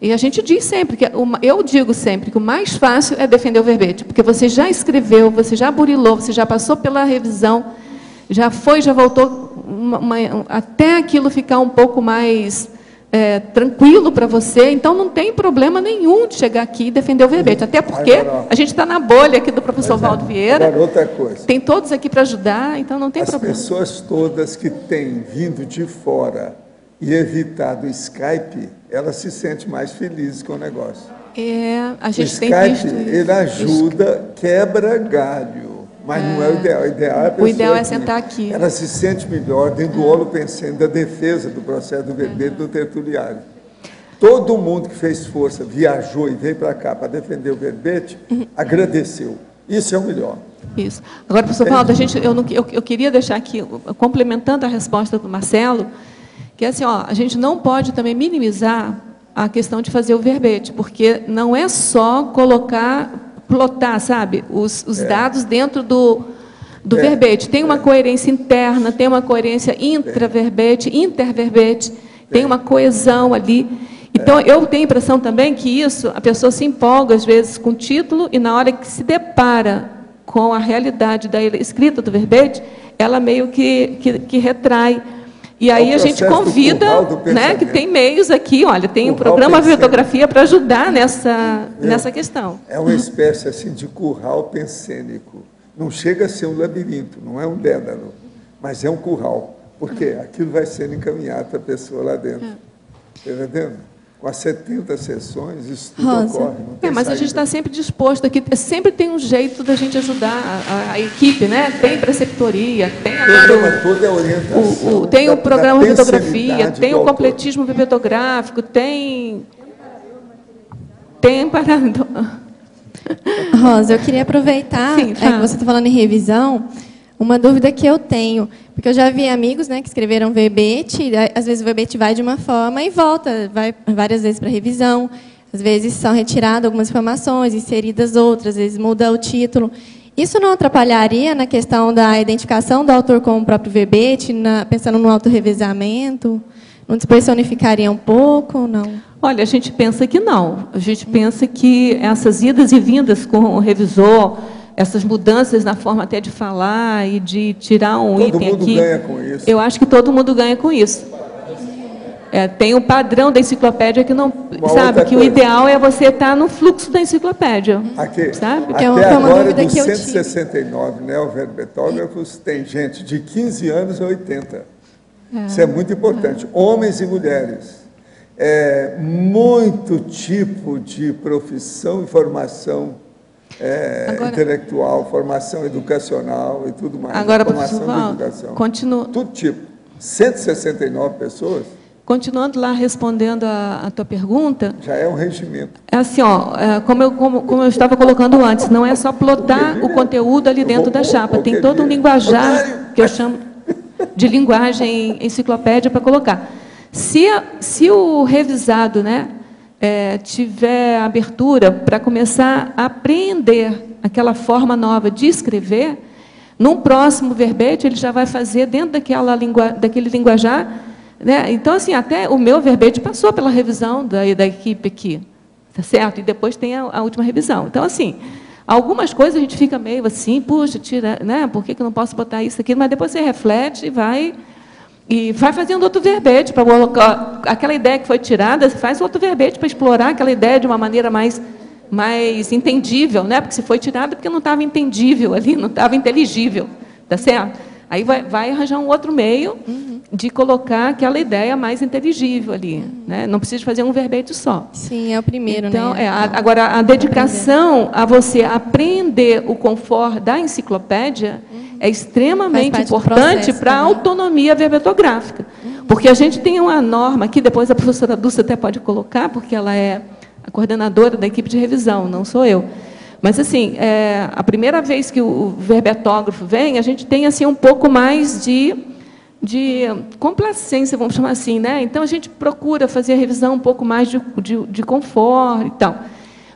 E a gente diz sempre, eu digo sempre que o mais fácil é defender o verbete, porque você já escreveu, você já burilou, você já passou pela revisão, já voltou, até aquilo ficar um pouco mais tranquilo para você, então não tem problema nenhum de chegar aqui e defender o verbete, até porque a gente está na bolha aqui do professor Valdo Vieira, agora, outra coisa. Tem todos aqui para ajudar, então não tem problema. As pessoas todas que têm vindo de fora e evitado o Skype, elas se sentem mais felizes com o negócio. A gente o tem Skype, visto ele ajuda, quebra galho, mas não é o ideal. O ideal é sentar aqui. Ela se sente melhor dentro do holopensene da defesa do processo do verbete do tertuliário. Todo mundo que fez força, viajou e veio para cá para defender o verbete, agradeceu. Isso é o melhor. Isso. Agora, professor Valdo, eu queria deixar aqui, complementando a resposta do Marcelo, que assim, a gente não pode também minimizar a questão de fazer o verbete, porque não é só plotar, sabe, os dados dentro do verbete. Tem uma coerência interna, tem uma coerência intraverbete, interverbete, tem uma coesão ali. Então, eu tenho a impressão também que a pessoa se empolga, às vezes, com o título, e na hora que se depara com a realidade da escrita do verbete, ela meio que retrai. E aí a gente convida, né, que tem meios aqui, olha, tem um programa Vertografia para ajudar nessa questão. É uma espécie assim de curral pensênico. Não chega a ser um labirinto, não é um dédalo, mas é um curral, porque aquilo vai sendo encaminhado para a pessoa lá dentro. Está entendendo? Com as 70 sessões, isso tudo ocorre. Mas a gente está sempre disposto aqui, sempre tem um jeito da gente ajudar a equipe, né? Tem preceptoria, tem tem o programa Vertografia, tem o completismo bibliográfico, tem parador. Rosa, eu queria aproveitar que você está falando em revisão, uma dúvida que eu tenho, porque eu já vi amigos, né, que escreveram verbete, às vezes o verbete vai de uma forma e volta, vai várias vezes para revisão, às vezes são retiradas algumas informações, inseridas outras, às vezes muda o título. Isso não atrapalharia na questão da identificação do autor com o próprio verbete, pensando no autorrevezamento? Não despersonificaria um pouco ou não? Olha, a gente pensa que não. A gente pensa que essas idas e vindas com o revisor, essas mudanças na forma até de falar e de tirar um item aqui... Todo mundo ganha com isso. Eu acho que todo mundo ganha com isso. tem o padrão da enciclopédia que não... sabe, que o ideal é você estar no fluxo da enciclopédia. Sabe? Até agora, dos 169 neoverbetógrafos, tem gente de 15 anos a 80. Isso é muito importante. Homens e mulheres. Muito tipo de profissão e formação intelectual, formação educacional e tudo mais. Agora, formação professor Valdo, de educação. continua... Tudo tipo. 169 pessoas. Continuando lá, respondendo a tua pergunta... Já é um regimento. É assim, como eu estava colocando antes, não é só plotar o conteúdo ali dentro da chapa, tem todo um linguajar, que eu chamo de linguagem enciclopédia, para colocar. Se o revisado, né, tiver abertura para começar a aprender aquela forma nova de escrever, num próximo verbete ele já vai fazer dentro daquele linguajar, né? Então, assim, até o meu verbete passou pela revisão da equipe aqui, tá certo? E depois tem a última revisão. Então, assim, algumas coisas a gente fica meio assim, puxa, tira, né? Por que eu não posso botar isso aqui? Mas depois você reflete e vai fazendo outro verbete para colocar aquela ideia que foi tirada, você faz outro verbete para explorar aquela ideia de uma maneira mais entendível, né? Porque se foi tirado porque não estava entendível ali, não estava inteligível, tá certo? Aí vai arranjar um outro meio de colocar aquela ideia mais inteligível ali, né? Não precisa fazer um verbete só. Sim, é o primeiro, então, né? Agora, a dedicação a você aprender o confort da enciclopédia é extremamente importante para a autonomia verbetográfica. Porque a gente tem uma norma aqui, depois a professora Dulce até pode colocar, porque ela é a coordenadora da equipe de revisão, não sou eu. Mas, assim, a primeira vez que o verbetógrafo vem, a gente tem assim, um pouco mais de complacência, vamos chamar assim, né? Então, a gente procura fazer a revisão um pouco mais de conforto e tal.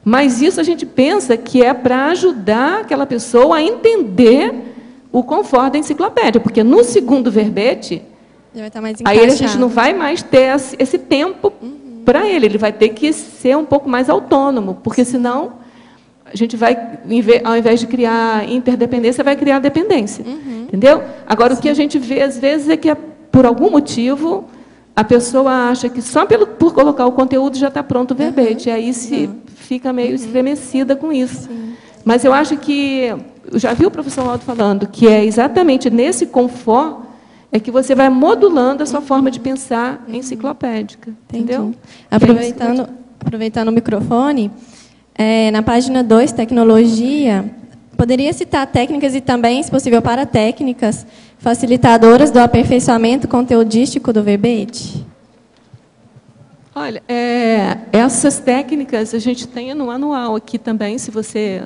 Mas isso a gente pensa que é para ajudar aquela pessoa a entender o conforto da enciclopédia, porque no segundo verbete, já vai estar mais aí a gente não vai mais ter esse tempo para ele vai ter que ser um pouco mais autônomo, porque senão a gente vai, ao invés de criar interdependência, vai criar dependência. Entendeu? Agora, o que a gente vê, às vezes, é que, por algum motivo, a pessoa acha que só por colocar o conteúdo já está pronto o verbete. E aí fica meio estremecida com isso. Mas eu acho que... Eu já vi o professor Valdo falando que é exatamente nesse confort é que você vai modulando a sua forma de pensar enciclopédica. Entendeu? Aproveitando o microfone... na página 2, tecnologia, poderia citar técnicas e também, se possível, para técnicas facilitadoras do aperfeiçoamento conteudístico do verbete? Olha, essas técnicas a gente tem no manual aqui também, se você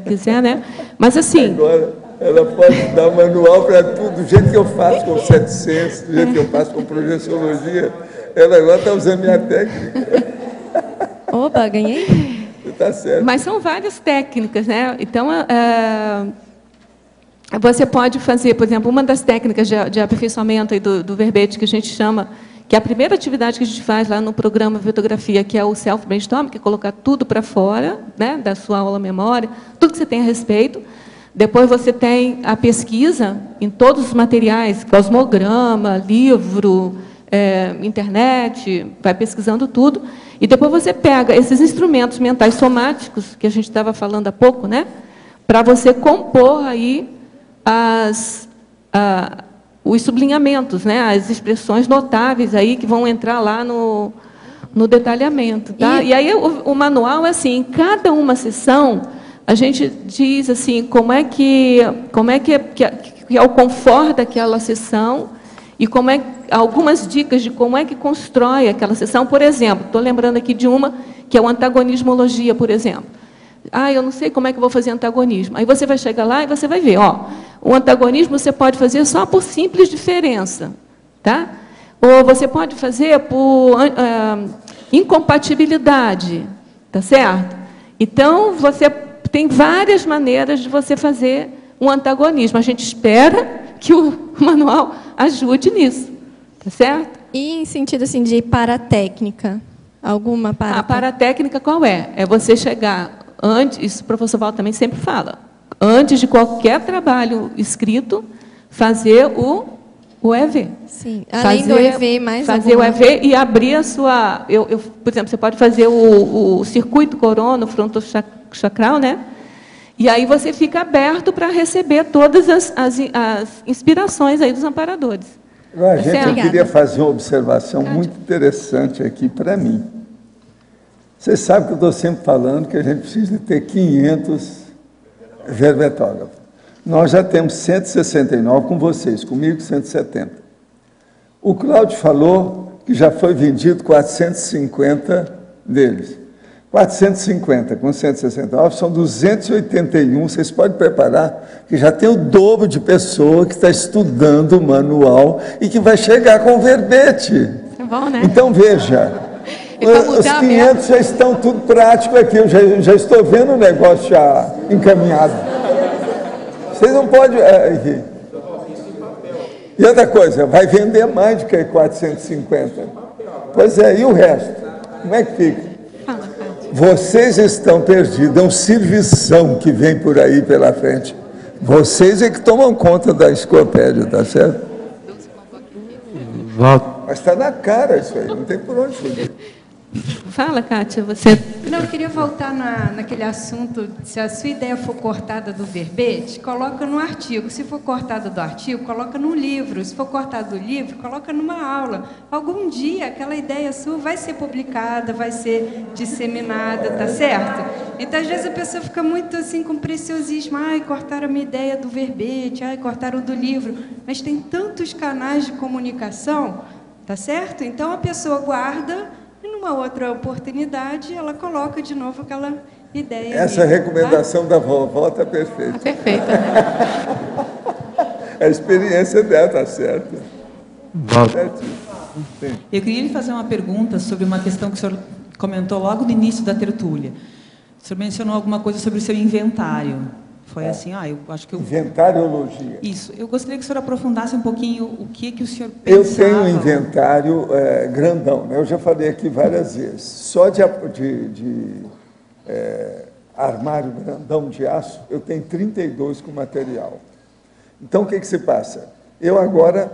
quiser, né? Mas, assim... Agora, ela pode dar manual para tudo, do jeito que eu faço com 700, do jeito que eu faço com projeciologia, ela agora está usando minha técnica. Opa, ganhei! Tá certo. Mas são várias técnicas, né? Então, você pode fazer, por exemplo, uma das técnicas de aperfeiçoamento aí do verbete que a gente chama, que é a primeira atividade que a gente faz lá no programa Vetografia, que é o self-brainstorm, que é colocar tudo para fora, né, da sua aula memória, tudo que você tem a respeito. Depois você tem a pesquisa em todos os materiais, cosmograma, livro, internet, vai pesquisando tudo. E depois você pega esses instrumentos mentais somáticos, que a gente estava falando há pouco, né, para você compor aí os sublinhamentos, né, as expressões notáveis aí que vão entrar lá no detalhamento. Tá? E aí o manual é assim, em cada uma sessão, a gente diz assim, como é que é o conforto daquela sessão e algumas dicas de como é que constrói aquela sessão. Por exemplo, estou lembrando aqui de uma, que é o antagonismologia, por exemplo. Eu não sei como é que eu vou fazer antagonismo. Aí você vai chegar lá e você vai ver, o antagonismo você pode fazer só por simples diferença, tá? Ou você pode fazer por incompatibilidade, tá certo? Então, você tem várias maneiras de você fazer um antagonismo. A gente espera que o manual ajude nisso, tá certo? E em sentido assim de paratécnica, alguma paratécnica? A paratécnica qual é? É você chegar antes, isso o professor Valdo também sempre fala, antes de qualquer trabalho escrito, fazer o o EV. Sim, além do EV, mais fazer o EV e abrir a sua... por exemplo, você pode fazer o circuito corona, o frontochakral, né? E aí você fica aberto para receber todas as inspirações aí dos amparadores. Eu queria fazer uma observação muito interessante aqui para mim. Vocês sabem que eu estou sempre falando que a gente precisa ter 500 verbetógrafos. Nós já temos 169 com vocês, comigo 170. O Cláudio falou que já foi vendido 450 deles. 450 com 169 são 281. Vocês podem preparar que já tem o dobro de pessoa que está estudando o manual e que vai chegar com o verbete. É bom, né? Então, veja, os 500 já estão tudo prático aqui. Eu já estou vendo o negócio já encaminhado. Vocês não podem... E outra coisa, vai vender mais do que 450. Pois é, e o resto? Como é que fica? Vocês estão perdidos, é um servição que vem por aí pela frente. Vocês é que tomam conta da enciclopédia, tá certo? Mas está na cara isso aí, não tem por onde fugir. Fala, Kátia, você... Não, eu queria voltar naquele assunto, se a sua ideia for cortada do verbete, coloca no artigo. Se for cortada do artigo, coloca no livro. Se for cortada do livro, coloca numa aula. Algum dia, aquela ideia sua vai ser publicada, vai ser disseminada, tá certo? Então, às vezes, a pessoa fica muito assim, com preciosismo. Ai, cortaram a minha ideia do verbete, ai, cortaram do livro. Mas tem tantos canais de comunicação, tá certo? Então, a pessoa guarda... E numa outra oportunidade, ela coloca de novo aquela ideia. Essa recomendação da vovó está perfeita. Está perfeita. A experiência dela está certa. Eu queria lhe fazer uma pergunta sobre uma questão que o senhor comentou logo no início da tertúlia. O senhor mencionou alguma coisa sobre o seu inventário. Foi assim, eu acho que eu... Inventariologia. Isso. Eu gostaria que o senhor aprofundasse um pouquinho o que o senhor pensava. Eu tenho um inventário grandão, né? Eu já falei aqui várias vezes. Só de armário grandão de aço, eu tenho 32 com material. Então, o que se passa? Eu agora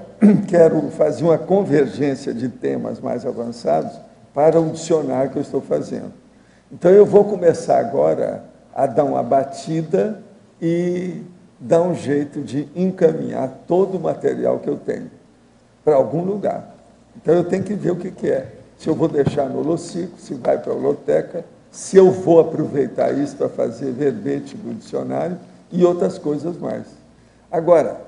quero fazer uma convergência de temas mais avançados para o dicionário que eu estou fazendo. Então, eu vou começar agora a dar uma batida e dar um jeito de encaminhar todo o material que eu tenho para algum lugar. Então, eu tenho que ver o que é. Se eu vou deixar no Holocico, se vai para a holoteca, se eu vou aproveitar isso para fazer verbete do dicionário e outras coisas mais. Agora,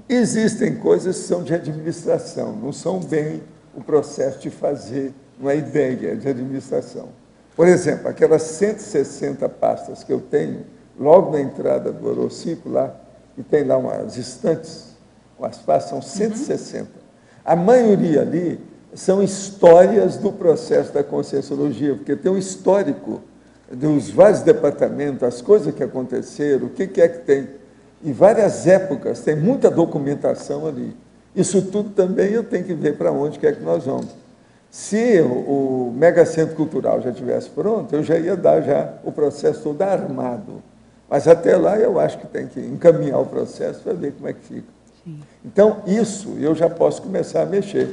existem coisas que são de administração, não são bem o processo de fazer uma ideia de administração. Por exemplo, aquelas 160 pastas que eu tenho, logo na entrada do Holocico, lá, e tem lá umas estantes, as pastas são 160. A maioria ali são histórias do processo da Conscienciologia, porque tem um histórico dos vários departamentos, as coisas que aconteceram, o que é que tem. Em várias épocas, tem muita documentação ali. Isso tudo também eu tenho que ver para onde quer que nós vamos. Se o Mega Centro Cultural já estivesse pronto, eu já ia dar já o processo todo armado. Mas até lá eu acho que tem que encaminhar o processo para ver como é que fica. Sim. Então, isso eu já posso começar a mexer.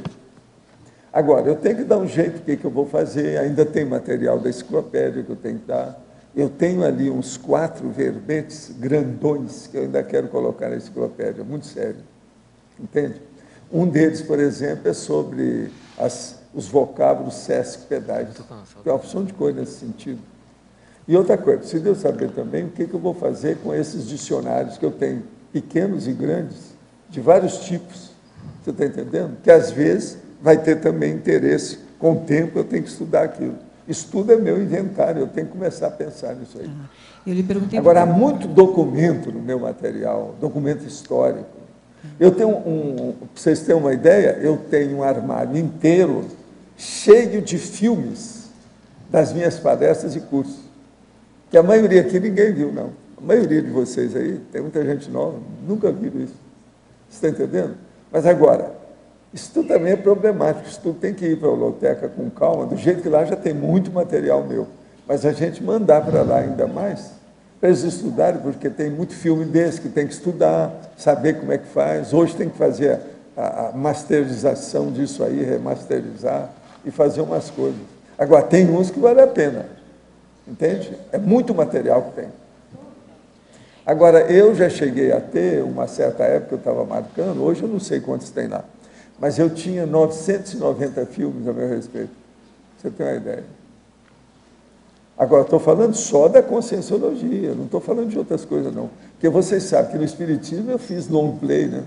Agora, eu tenho que dar um jeito, o que eu vou fazer? Ainda tem material da enciclopédia que eu tenho que dar. Eu tenho ali uns 4 verbetes grandões que eu ainda quero colocar na enciclopédia, muito sério. Entende? Um deles, por exemplo, é sobre os vocábulos Sesc Pedágio. Tem uma opção de coisa nesse sentido. E outra coisa, preciso eu saber também o que eu vou fazer com esses dicionários que eu tenho, pequenos e grandes, de vários tipos. Você está entendendo? Que às vezes vai ter também interesse. Com o tempo eu tenho que estudar aquilo. Estudo é meu inventário, eu tenho que começar a pensar nisso aí. Eu lhe perguntei... Agora, há muito documento no meu material, documento histórico. Eu tenho para vocês terem uma ideia, eu tenho um armário inteiro cheio de filmes das minhas palestras e cursos. Que a maioria aqui ninguém viu, não. A maioria de vocês aí, tem muita gente nova, nunca viram isso. Você está entendendo? Mas agora, isso tudo também é problemático, isso tudo tem que ir para a holoteca com calma, do jeito que lá já tem muito material meu. Mas a gente mandar para lá ainda mais, para eles estudarem, porque tem muito filme desse que tem que estudar, saber como é que faz. Hoje tem que fazer a masterização disso aí, remasterizar e fazer umas coisas. Agora, tem uns que vale a pena, entende? É muito material que tem. Agora, eu já cheguei a ter, uma certa época eu estava marcando, hoje eu não sei quantos tem lá, mas eu tinha 990 filmes a meu respeito. Você tem uma ideia? Agora, estou falando só da conscienciologia, não estou falando de outras coisas, não. Porque vocês sabem que no Espiritismo eu fiz long play, né?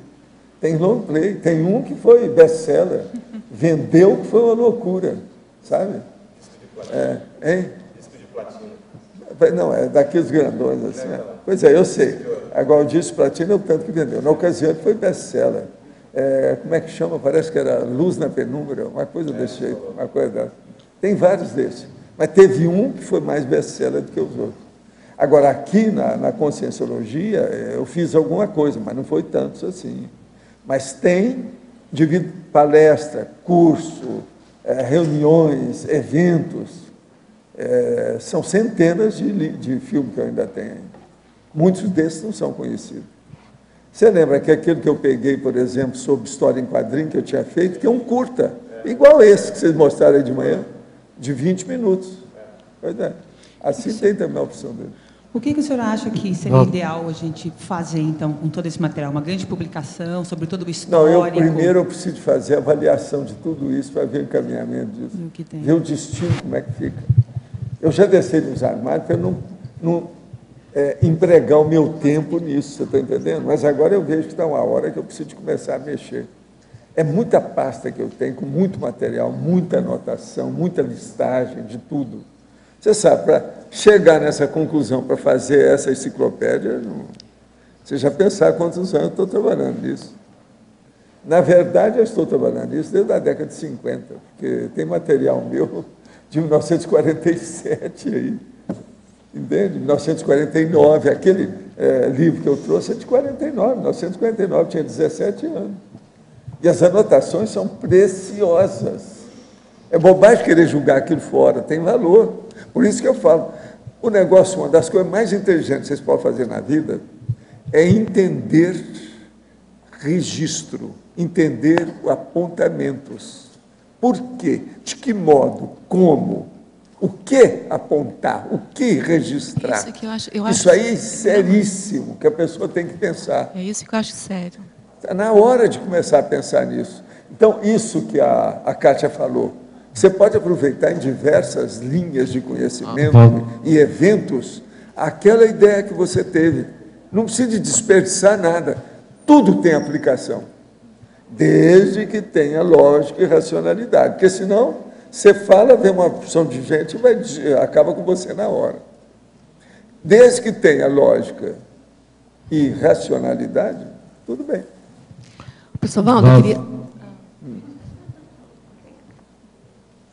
Tem long play, tem um que foi best-seller, vendeu que foi uma loucura, sabe? Hein? Não, é daqueles grandões assim. Pois é, eu sei. Agora, o disco platino é o tanto que vendeu. Na ocasião, foi best-seller. Como é que chama? Parece que era Luz na Penumbra, uma coisa desse jeito, uma coisa dessa. Tem vários desses. Mas teve um que foi mais best-seller do que os outros. Agora, aqui na Conscienciologia, eu fiz alguma coisa, mas não foi tanto assim. Mas tem, devido palestra, curso, reuniões, eventos, são centenas de filmes que eu ainda tenho. Muitos desses não são conhecidos. Você lembra que aquele que eu peguei, por exemplo, sobre história em quadrinho que eu tinha feito, que é um curta, igual esse que vocês mostraram aí de manhã, de 20 minutos. Pois é. Assim tem também a opção dele. O que o senhor acha que seria ideal a gente fazer, então, com todo esse material? Uma grande publicação sobre todo o histórico? Não, primeiro eu preciso fazer a avaliação de tudo isso para ver o encaminhamento disso. Ver o destino, como é que fica. Eu já desci nos armários para não empregar o meu tempo nisso, você está entendendo? Mas agora eu vejo que está uma hora que eu preciso de começar a mexer. É muita pasta que eu tenho, com muito material, muita anotação, muita listagem de tudo. Você sabe, para chegar nessa conclusão, para fazer essa enciclopédia, você já pensaram quantos anos eu estou trabalhando nisso. Na verdade, eu estou trabalhando nisso desde a década de 50, porque tem material meu de 1947 aí, entende? 1949, aquele livro que eu trouxe é de 49, 1949, tinha 17 anos. E as anotações são preciosas. É bobagem querer julgar aquilo fora, tem valor. Por isso que eu falo, o negócio, uma das coisas mais inteligentes que vocês podem fazer na vida é entender registro, entender apontamentos. Por quê? De que modo? Como? O que apontar? O que registrar? Isso que eu acho isso aí é seríssimo, que a pessoa tem que pensar. É isso que eu acho sério. Está na hora de começar a pensar nisso. Então, isso que a Kátia falou, você pode aproveitar em diversas linhas de conhecimento e eventos aquela ideia que você teve. Não precisa desperdiçar nada. Tudo tem aplicação, desde que tenha lógica e racionalidade. Porque senão, você fala, vem uma opção de gente e acaba com você na hora. Desde que tenha lógica e racionalidade, tudo bem. Professor Valdo, eu queria...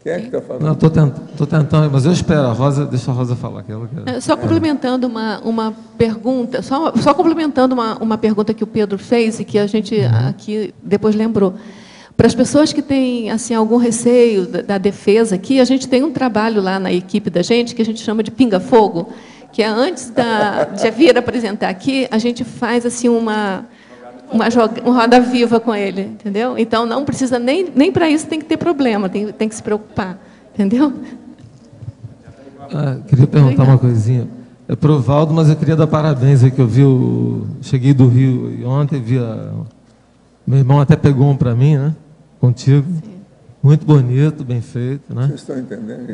Quem é que está falando? Não, estou tentando, mas eu espero. Deixa a Rosa falar. Que ela quer. Só complementando uma pergunta, só complementando uma pergunta que o Pedro fez e que a gente aqui depois lembrou. Para as pessoas que têm assim, algum receio da defesa aqui, a gente tem um trabalho lá na equipe da gente que a gente chama de pinga-fogo, que é antes de vir apresentar aqui, a gente faz assim uma roda viva com ele, entendeu? Então, não precisa nem para isso tem que ter problema, tem que se preocupar, entendeu? Queria perguntar uma coisinha. É para o Valdo, mas eu queria dar parabéns aí, que eu cheguei do Rio e ontem meu irmão até pegou um para mim, né? Contigo. Sim. Muito bonito, bem feito, né? Vocês estão entendendo?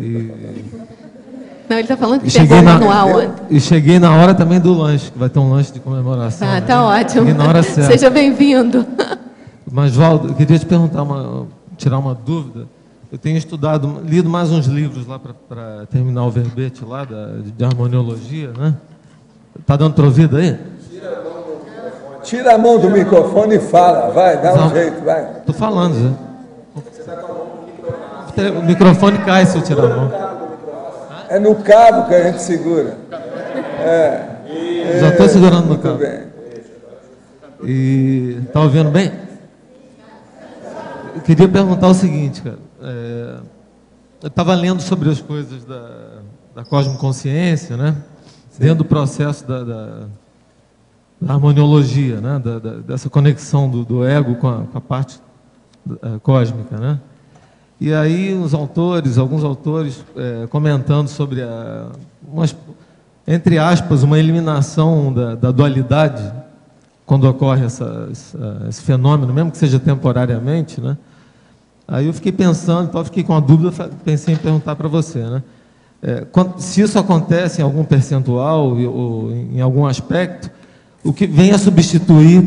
Não, ele está falando que pegou um manual ontem. E cheguei na hora também do lanche, que vai ter um lanche de comemoração. Ah, tá ótimo. Cheguei na hora certa. Seja bem-vindo. Mas, Valdo, eu queria te perguntar, tirar uma dúvida. Eu tenho lido mais uns livros lá para terminar o verbete lá, de harmoniologia, né? Está dando para ouvir aí? Tira a mão do microfone e fala, vai, dá um jeito, vai. Estou falando já. O microfone cai se eu tirar a mão. É no cabo que a gente segura. Já estou segurando no cabo. Bem. E está ouvindo bem? Eu queria perguntar o seguinte, cara. Eu estava lendo sobre as coisas da cosmoconsciência, né? Sim. Dentro do processo harmoniologia, né? Dessa conexão do ego com a parte cósmica, né? E aí alguns autores comentando sobre entre aspas, uma eliminação da dualidade, quando ocorre esse fenômeno, mesmo que seja temporariamente, né? Aí eu fiquei pensando, então fiquei com uma dúvida, pensei em perguntar para você, né? Se isso acontece em algum percentual ou em algum aspecto, o que vem a substituir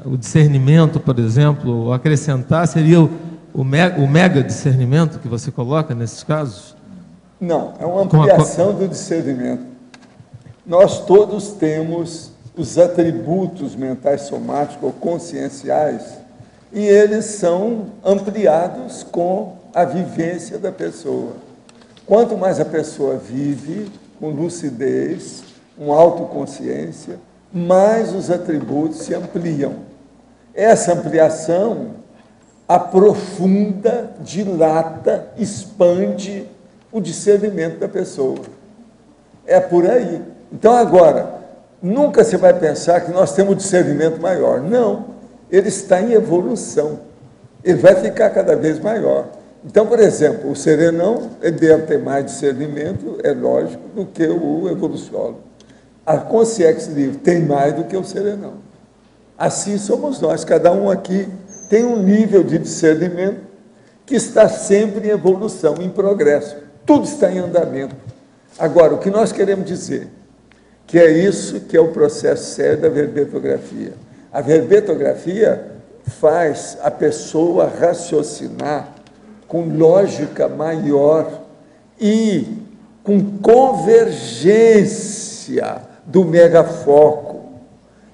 o discernimento, por exemplo, ou acrescentar, seria o mega discernimento que você coloca nesses casos? Não, é uma ampliação do discernimento. Nós todos temos os atributos mentais somáticos ou conscienciais e eles são ampliados com a vivência da pessoa. Quanto mais a pessoa vive com lucidez, com autoconsciência, mais os atributos se ampliam. Essa ampliação aprofunda, dilata, expande o discernimento da pessoa. É por aí. Então, agora, nunca você vai pensar que nós temos um discernimento maior. Não, ele está em evolução. Ele vai ficar cada vez maior. Então, por exemplo, o serenão ele deve ter mais discernimento, é lógico, do que o evoluciólogo. A consciência livre tem mais do que o serenão. Assim somos nós, cada um aqui tem um nível de discernimento que está sempre em evolução, em progresso. Tudo está em andamento. Agora, o que nós queremos dizer, que é isso que é o processo sério da verbetografia. A verbetografia faz a pessoa raciocinar com lógica maior e com convergência do megafoco.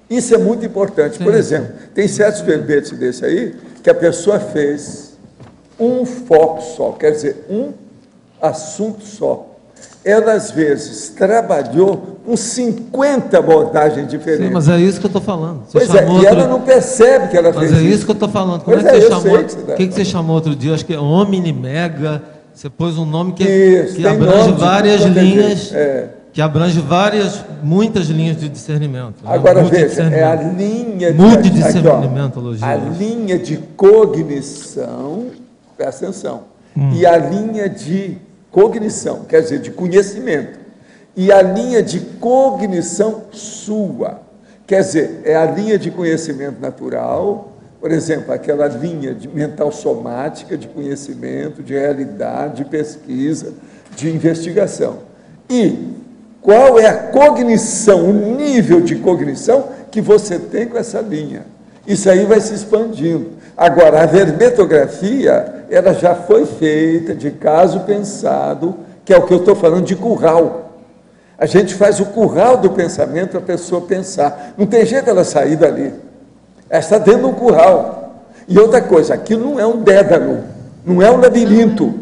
Isso é muito importante. Por exemplo, tem certos verbetes desse aí que a pessoa fez um foco só, quer dizer, um assunto só. Ela, às vezes, trabalhou com 50 abordagens diferentes. Sim, mas é isso que eu estou falando. Pois é, e ela não percebe que ela fez isso. Mas é isso que eu estou falando. Como é que você chamou? O que você chamou outro dia? Acho que é Omni Mega. Você pôs um nome que abrange várias linhas, que abrange muitas linhas de discernimento. Agora, veja, é a linha de... Multidiscernimentologia. A linha de cognição, presta atenção, e a linha de cognição, quer dizer, de conhecimento, e a linha de cognição sua, quer dizer, é a linha de conhecimento natural, por exemplo, aquela linha de mental somática, de conhecimento, de realidade, de pesquisa, de investigação. E qual é a cognição, o nível de cognição que você tem com essa linha? Isso aí vai se expandindo. Agora, a verbetografia, ela já foi feita de caso pensado, que é o que eu estou falando de curral. A gente faz o curral do pensamento para a pessoa pensar. Não tem jeito ela sair dali. Ela está dentro de um curral. E outra coisa, aquilo não é um dédalo, não é um labirinto.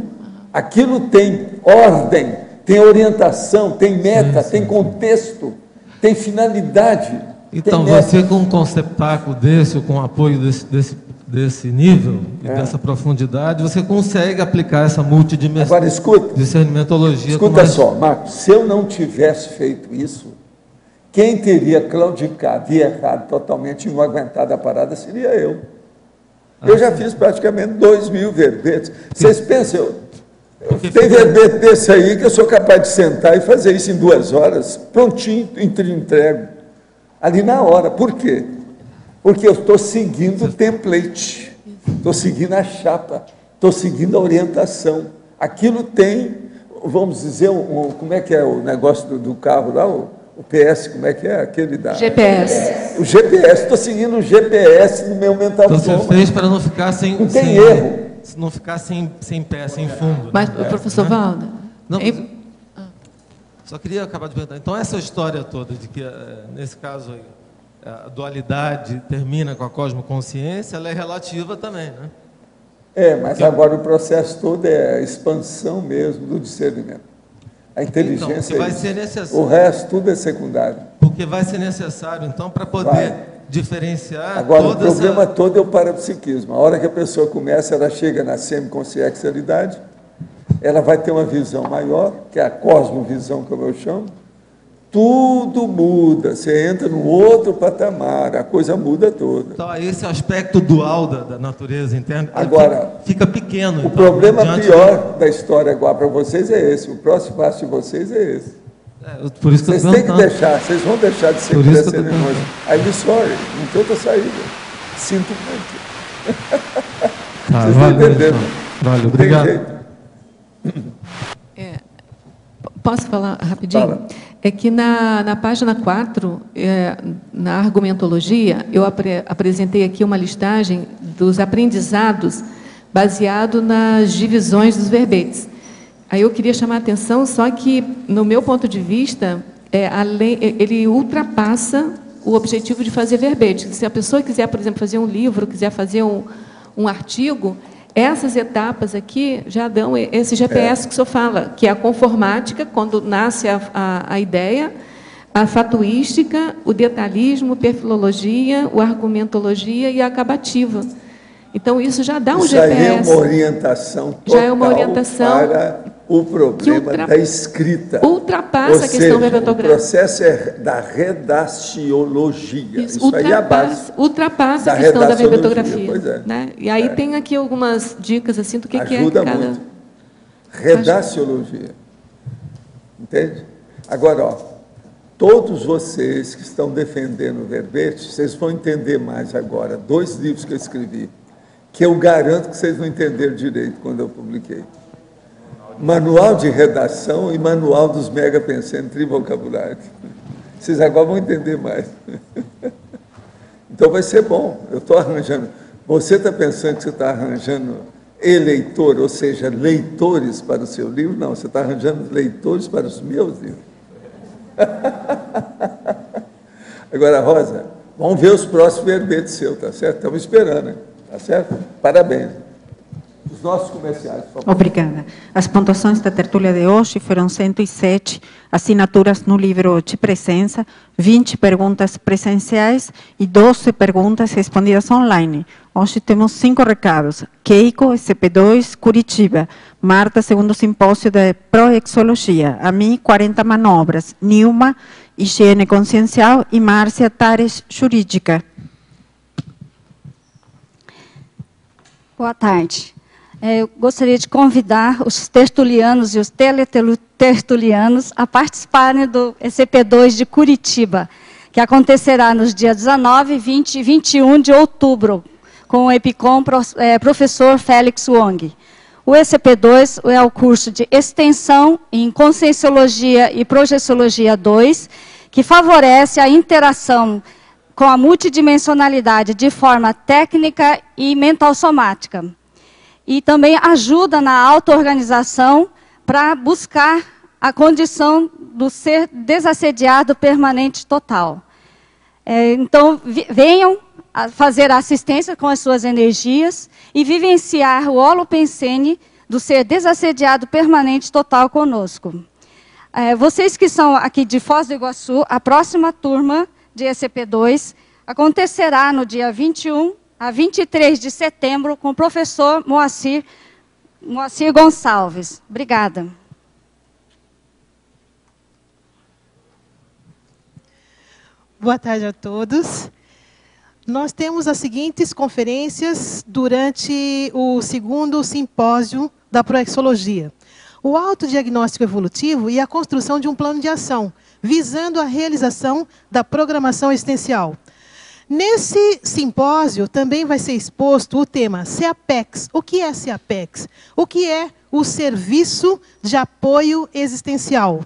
Aquilo tem ordem, tem orientação, tem meta, tem contexto, tem finalidade. Então, você com um conceptáculo desse, com o apoio desse nível e dessa profundidade, você consegue aplicar essa multidimensão. Agora, escuta. Discernimentologia. Escuta só, Marcos, se eu não tivesse feito isso, quem teria claudicado e errado totalmente e não aguentado a parada seria eu. Eu já fiz praticamente 2.000 verbetes. Vocês pensam, tem verbete desse aí que eu sou capaz de sentar e fazer isso em 2 horas, prontinho, entrego. Ali na hora. Por quê? Porque eu estou seguindo o template, estou seguindo a chapa, estou seguindo a orientação. Aquilo tem, vamos dizer, como é que é o negócio do carro lá, o PS, como é que é? Aquele da... GPS. O GPS, estou seguindo o GPS no meu mental. Então você fez para não ficar sem... Não tem erro. Não ficar sem pé, sem fundo. Mas, professor Valdo... Não, só queria acabar de perguntar. Então, essa história toda de que, nesse caso aí, a dualidade termina com a cosmoconsciência, ela é relativa também, né? Mas agora o processo todo é a expansão mesmo do discernimento. A inteligência então, vai ser necessário. O resto tudo é secundário. Porque vai ser necessário, então, para poder diferenciar... Agora, o problema todo é o parapsiquismo. A hora que a pessoa começa, ela chega na semiconsciencialidade, ela vai ter uma visão maior, que é a cosmovisão, como eu chamo, tudo muda. Você entra num outro patamar, a coisa muda toda. Então, esse aspecto dual da natureza interna agora, fica pequeno. O problema pior da história agora para vocês é esse. O próximo passo de vocês é esse. Por isso que vocês têm que deixar, vocês vão deixar de ser cerimônia. I'm sorry, não tem outra saída. Sinto muito. Tá, vocês estão entendendo? Vale, obrigado. Posso falar rapidinho? Fala. É que na página 4, na argumentologia, eu apresentei aqui uma listagem dos aprendizados baseado nas divisões dos verbetes. Aí eu queria chamar a atenção, só que, no meu ponto de vista, ele ultrapassa o objetivo de fazer verbete. Se a pessoa quiser, por exemplo, fazer um livro, quiser fazer um artigo, essas etapas aqui já dão esse GPS que o senhor fala, que é a conformática, quando nasce a ideia, a fatuística, o detalhismo, a perfilologia, a argumentologia e a acabativa. Então, isso já dá um GPS. Isso aí é uma orientação total, já é uma orientação para o problema da escrita. Ultrapassa a questão verbetográfica. O processo é da redaciologia. Isso aí é a base. Ultrapassa a questão da verbetografia. Pois é. Né? E aí tem aqui algumas dicas assim, do que é cada... Ajuda muito. Redaciologia. Entende? Agora, ó, todos vocês que estão defendendo o verbete, vocês vão entender mais agora. 2 livros que eu escrevi, que eu garanto que vocês não entenderam direito quando eu publiquei. Manual de redação e manual dos megapensantes trivocabulários. Vocês agora vão entender mais. Então vai ser bom. Eu estou arranjando. Você está pensando que você está arranjando eleitor, ou seja, leitores para o seu livro? Não, você está arranjando leitores para os meus livros. Agora, Rosa, vamos ver os próximos verbetes seus, tá certo? Estamos esperando, hein? Tá certo? Parabéns. Os nossos comerciais, por favor. Obrigada. As pontuações da tertúlia de hoje foram 107 assinaturas no livro de presença, 20 perguntas presenciais e 12 perguntas respondidas online. Hoje temos 5 recados. Keiko, SCP-2, Curitiba. Marta, segundo simpósio de Proexologia. A mim, 40 manobras. Nilma, higiene consciencial. E Márcia Tares, jurídica. Boa tarde. Eu gostaria de convidar os tertulianos e os teletertulianos a participarem do ECP2 de Curitiba, que acontecerá nos dias 19, 20 e 21 de outubro, com o EPICOM professor Félix Wong. O ECP2 é o curso de extensão em Conscienciologia e Projeciologia 2, que favorece a interação com a multidimensionalidade de forma técnica e mental somática. E também ajuda na auto-organização para buscar a condição do ser desassediado permanente total. Então, venham a fazer a assistência com as suas energias e vivenciar o holopensene do ser desassediado permanente total conosco. Vocês que são aqui de Foz do Iguaçu, a próxima turma de ECP2 acontecerá no dia 21 a 23 de setembro, com o professor Moacir Gonçalves. Obrigada. Boa tarde a todos. Nós temos as seguintes conferências durante o 2º simpósio da Proexologia. O autodiagnóstico evolutivo e a construção de um plano de ação, visando a realização da programação existencial. Nesse simpósio também vai ser exposto o tema CEAPEX. O que é CEAPEX? O que é o Serviço de Apoio Existencial?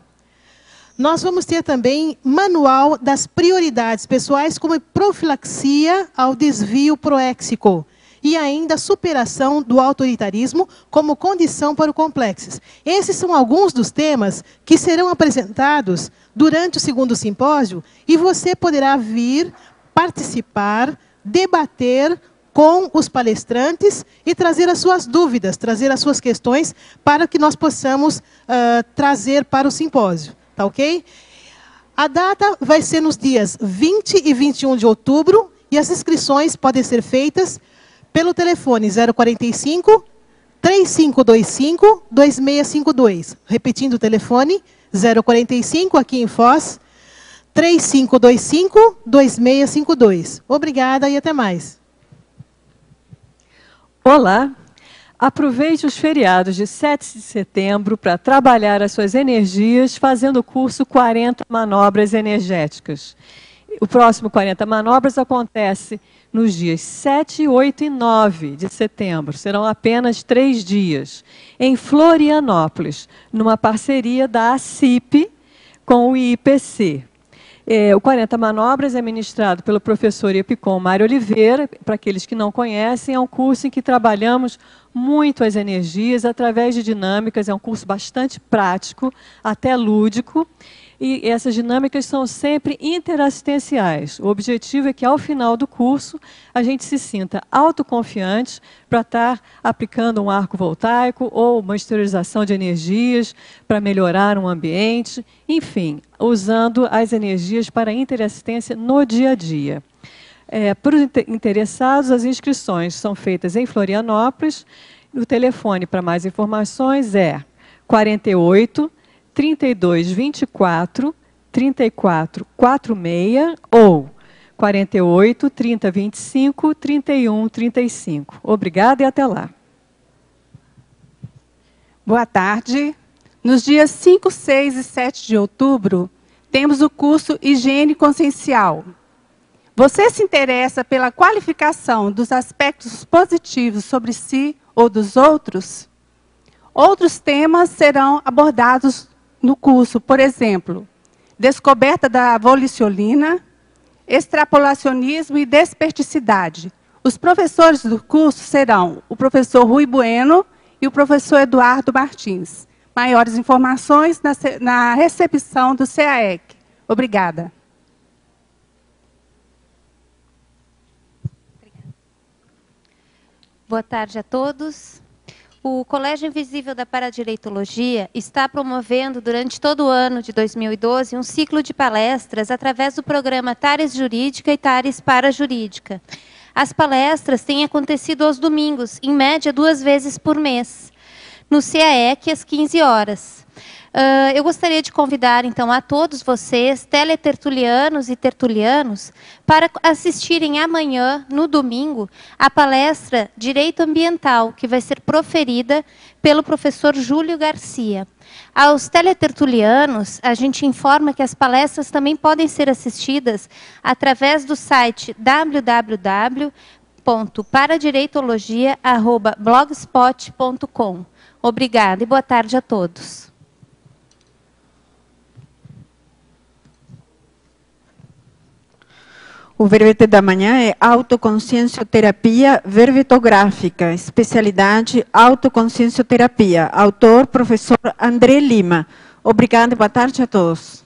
Nós vamos ter também manual das prioridades pessoais, como profilaxia ao desvio proéxico. E ainda superação do autoritarismo como condição para o complexo. Esses são alguns dos temas que serão apresentados durante o 2º simpósio e você poderá vir participar, debater com os palestrantes e trazer as suas dúvidas, trazer as suas questões para que nós possamos trazer para o simpósio. Tá ok? A data vai ser nos dias 20 e 21 de outubro e as inscrições podem ser feitas pelo telefone 045 3525 2652. Repetindo o telefone, 045 aqui em Foz, 3525-2652. Obrigada e até mais. Olá. Aproveite os feriados de 7 de setembro para trabalhar as suas energias fazendo o curso 40 Manobras Energéticas. O próximo 40 Manobras acontece nos dias 7, 8 e 9 de setembro. Serão apenas 3 dias, em Florianópolis, numa parceria da ACIP com o IPC. O 40 Manobras é ministrado pelo professor Epicom Mário Oliveira. Para aqueles que não conhecem, é um curso em que trabalhamos muito as energias através de dinâmicas. É um curso bastante prático, até lúdico. E essas dinâmicas são sempre interassistenciais. O objetivo é que, ao final do curso, a gente se sinta autoconfiante para estar aplicando um arco voltaico ou uma esterilização de energias para melhorar um ambiente, enfim, usando as energias para interassistência no dia a dia. Para os interessados, as inscrições são feitas em Florianópolis. O telefone para mais informações é 48 3224 3446 ou 48 3025 3135. Obrigada e até lá. Boa tarde. Nos dias 5, 6 e 7 de outubro, temos o curso Higiene Consciencial. Você se interessa pela qualificação dos aspectos positivos sobre si ou dos outros? Outros temas serão abordados no curso, por exemplo, descoberta da volicionina, extrapolacionismo e desperticidade. Os professores do curso serão o professor Rui Bueno e o professor Eduardo Martins. Maiores informações na recepção do CAEC. Obrigada. Boa tarde a todos. O Colégio Invisível da Paradireitologia está promovendo, durante todo o ano de 2012, um ciclo de palestras através do programa Tares Jurídica e Tares Parajurídica. As palestras têm acontecido aos domingos, em média 2 vezes por mês, no CAEC, às 15 horas. Eu gostaria de convidar, então, a todos vocês, teletertulianos e tertulianos, para assistirem amanhã, no domingo, a palestra Direito Ambiental, que vai ser proferida pelo professor Júlio Garcia. Aos teletertulianos, a gente informa que as palestras também podem ser assistidas através do site www.paradireitologia.blogspot.com. Obrigada e boa tarde a todos. O verbete da manhã é autoconsciencioterapia verbetográfica, especialidade autoconsciencioterapia. Autor, professor André Lima. Obrigada e boa tarde a todos.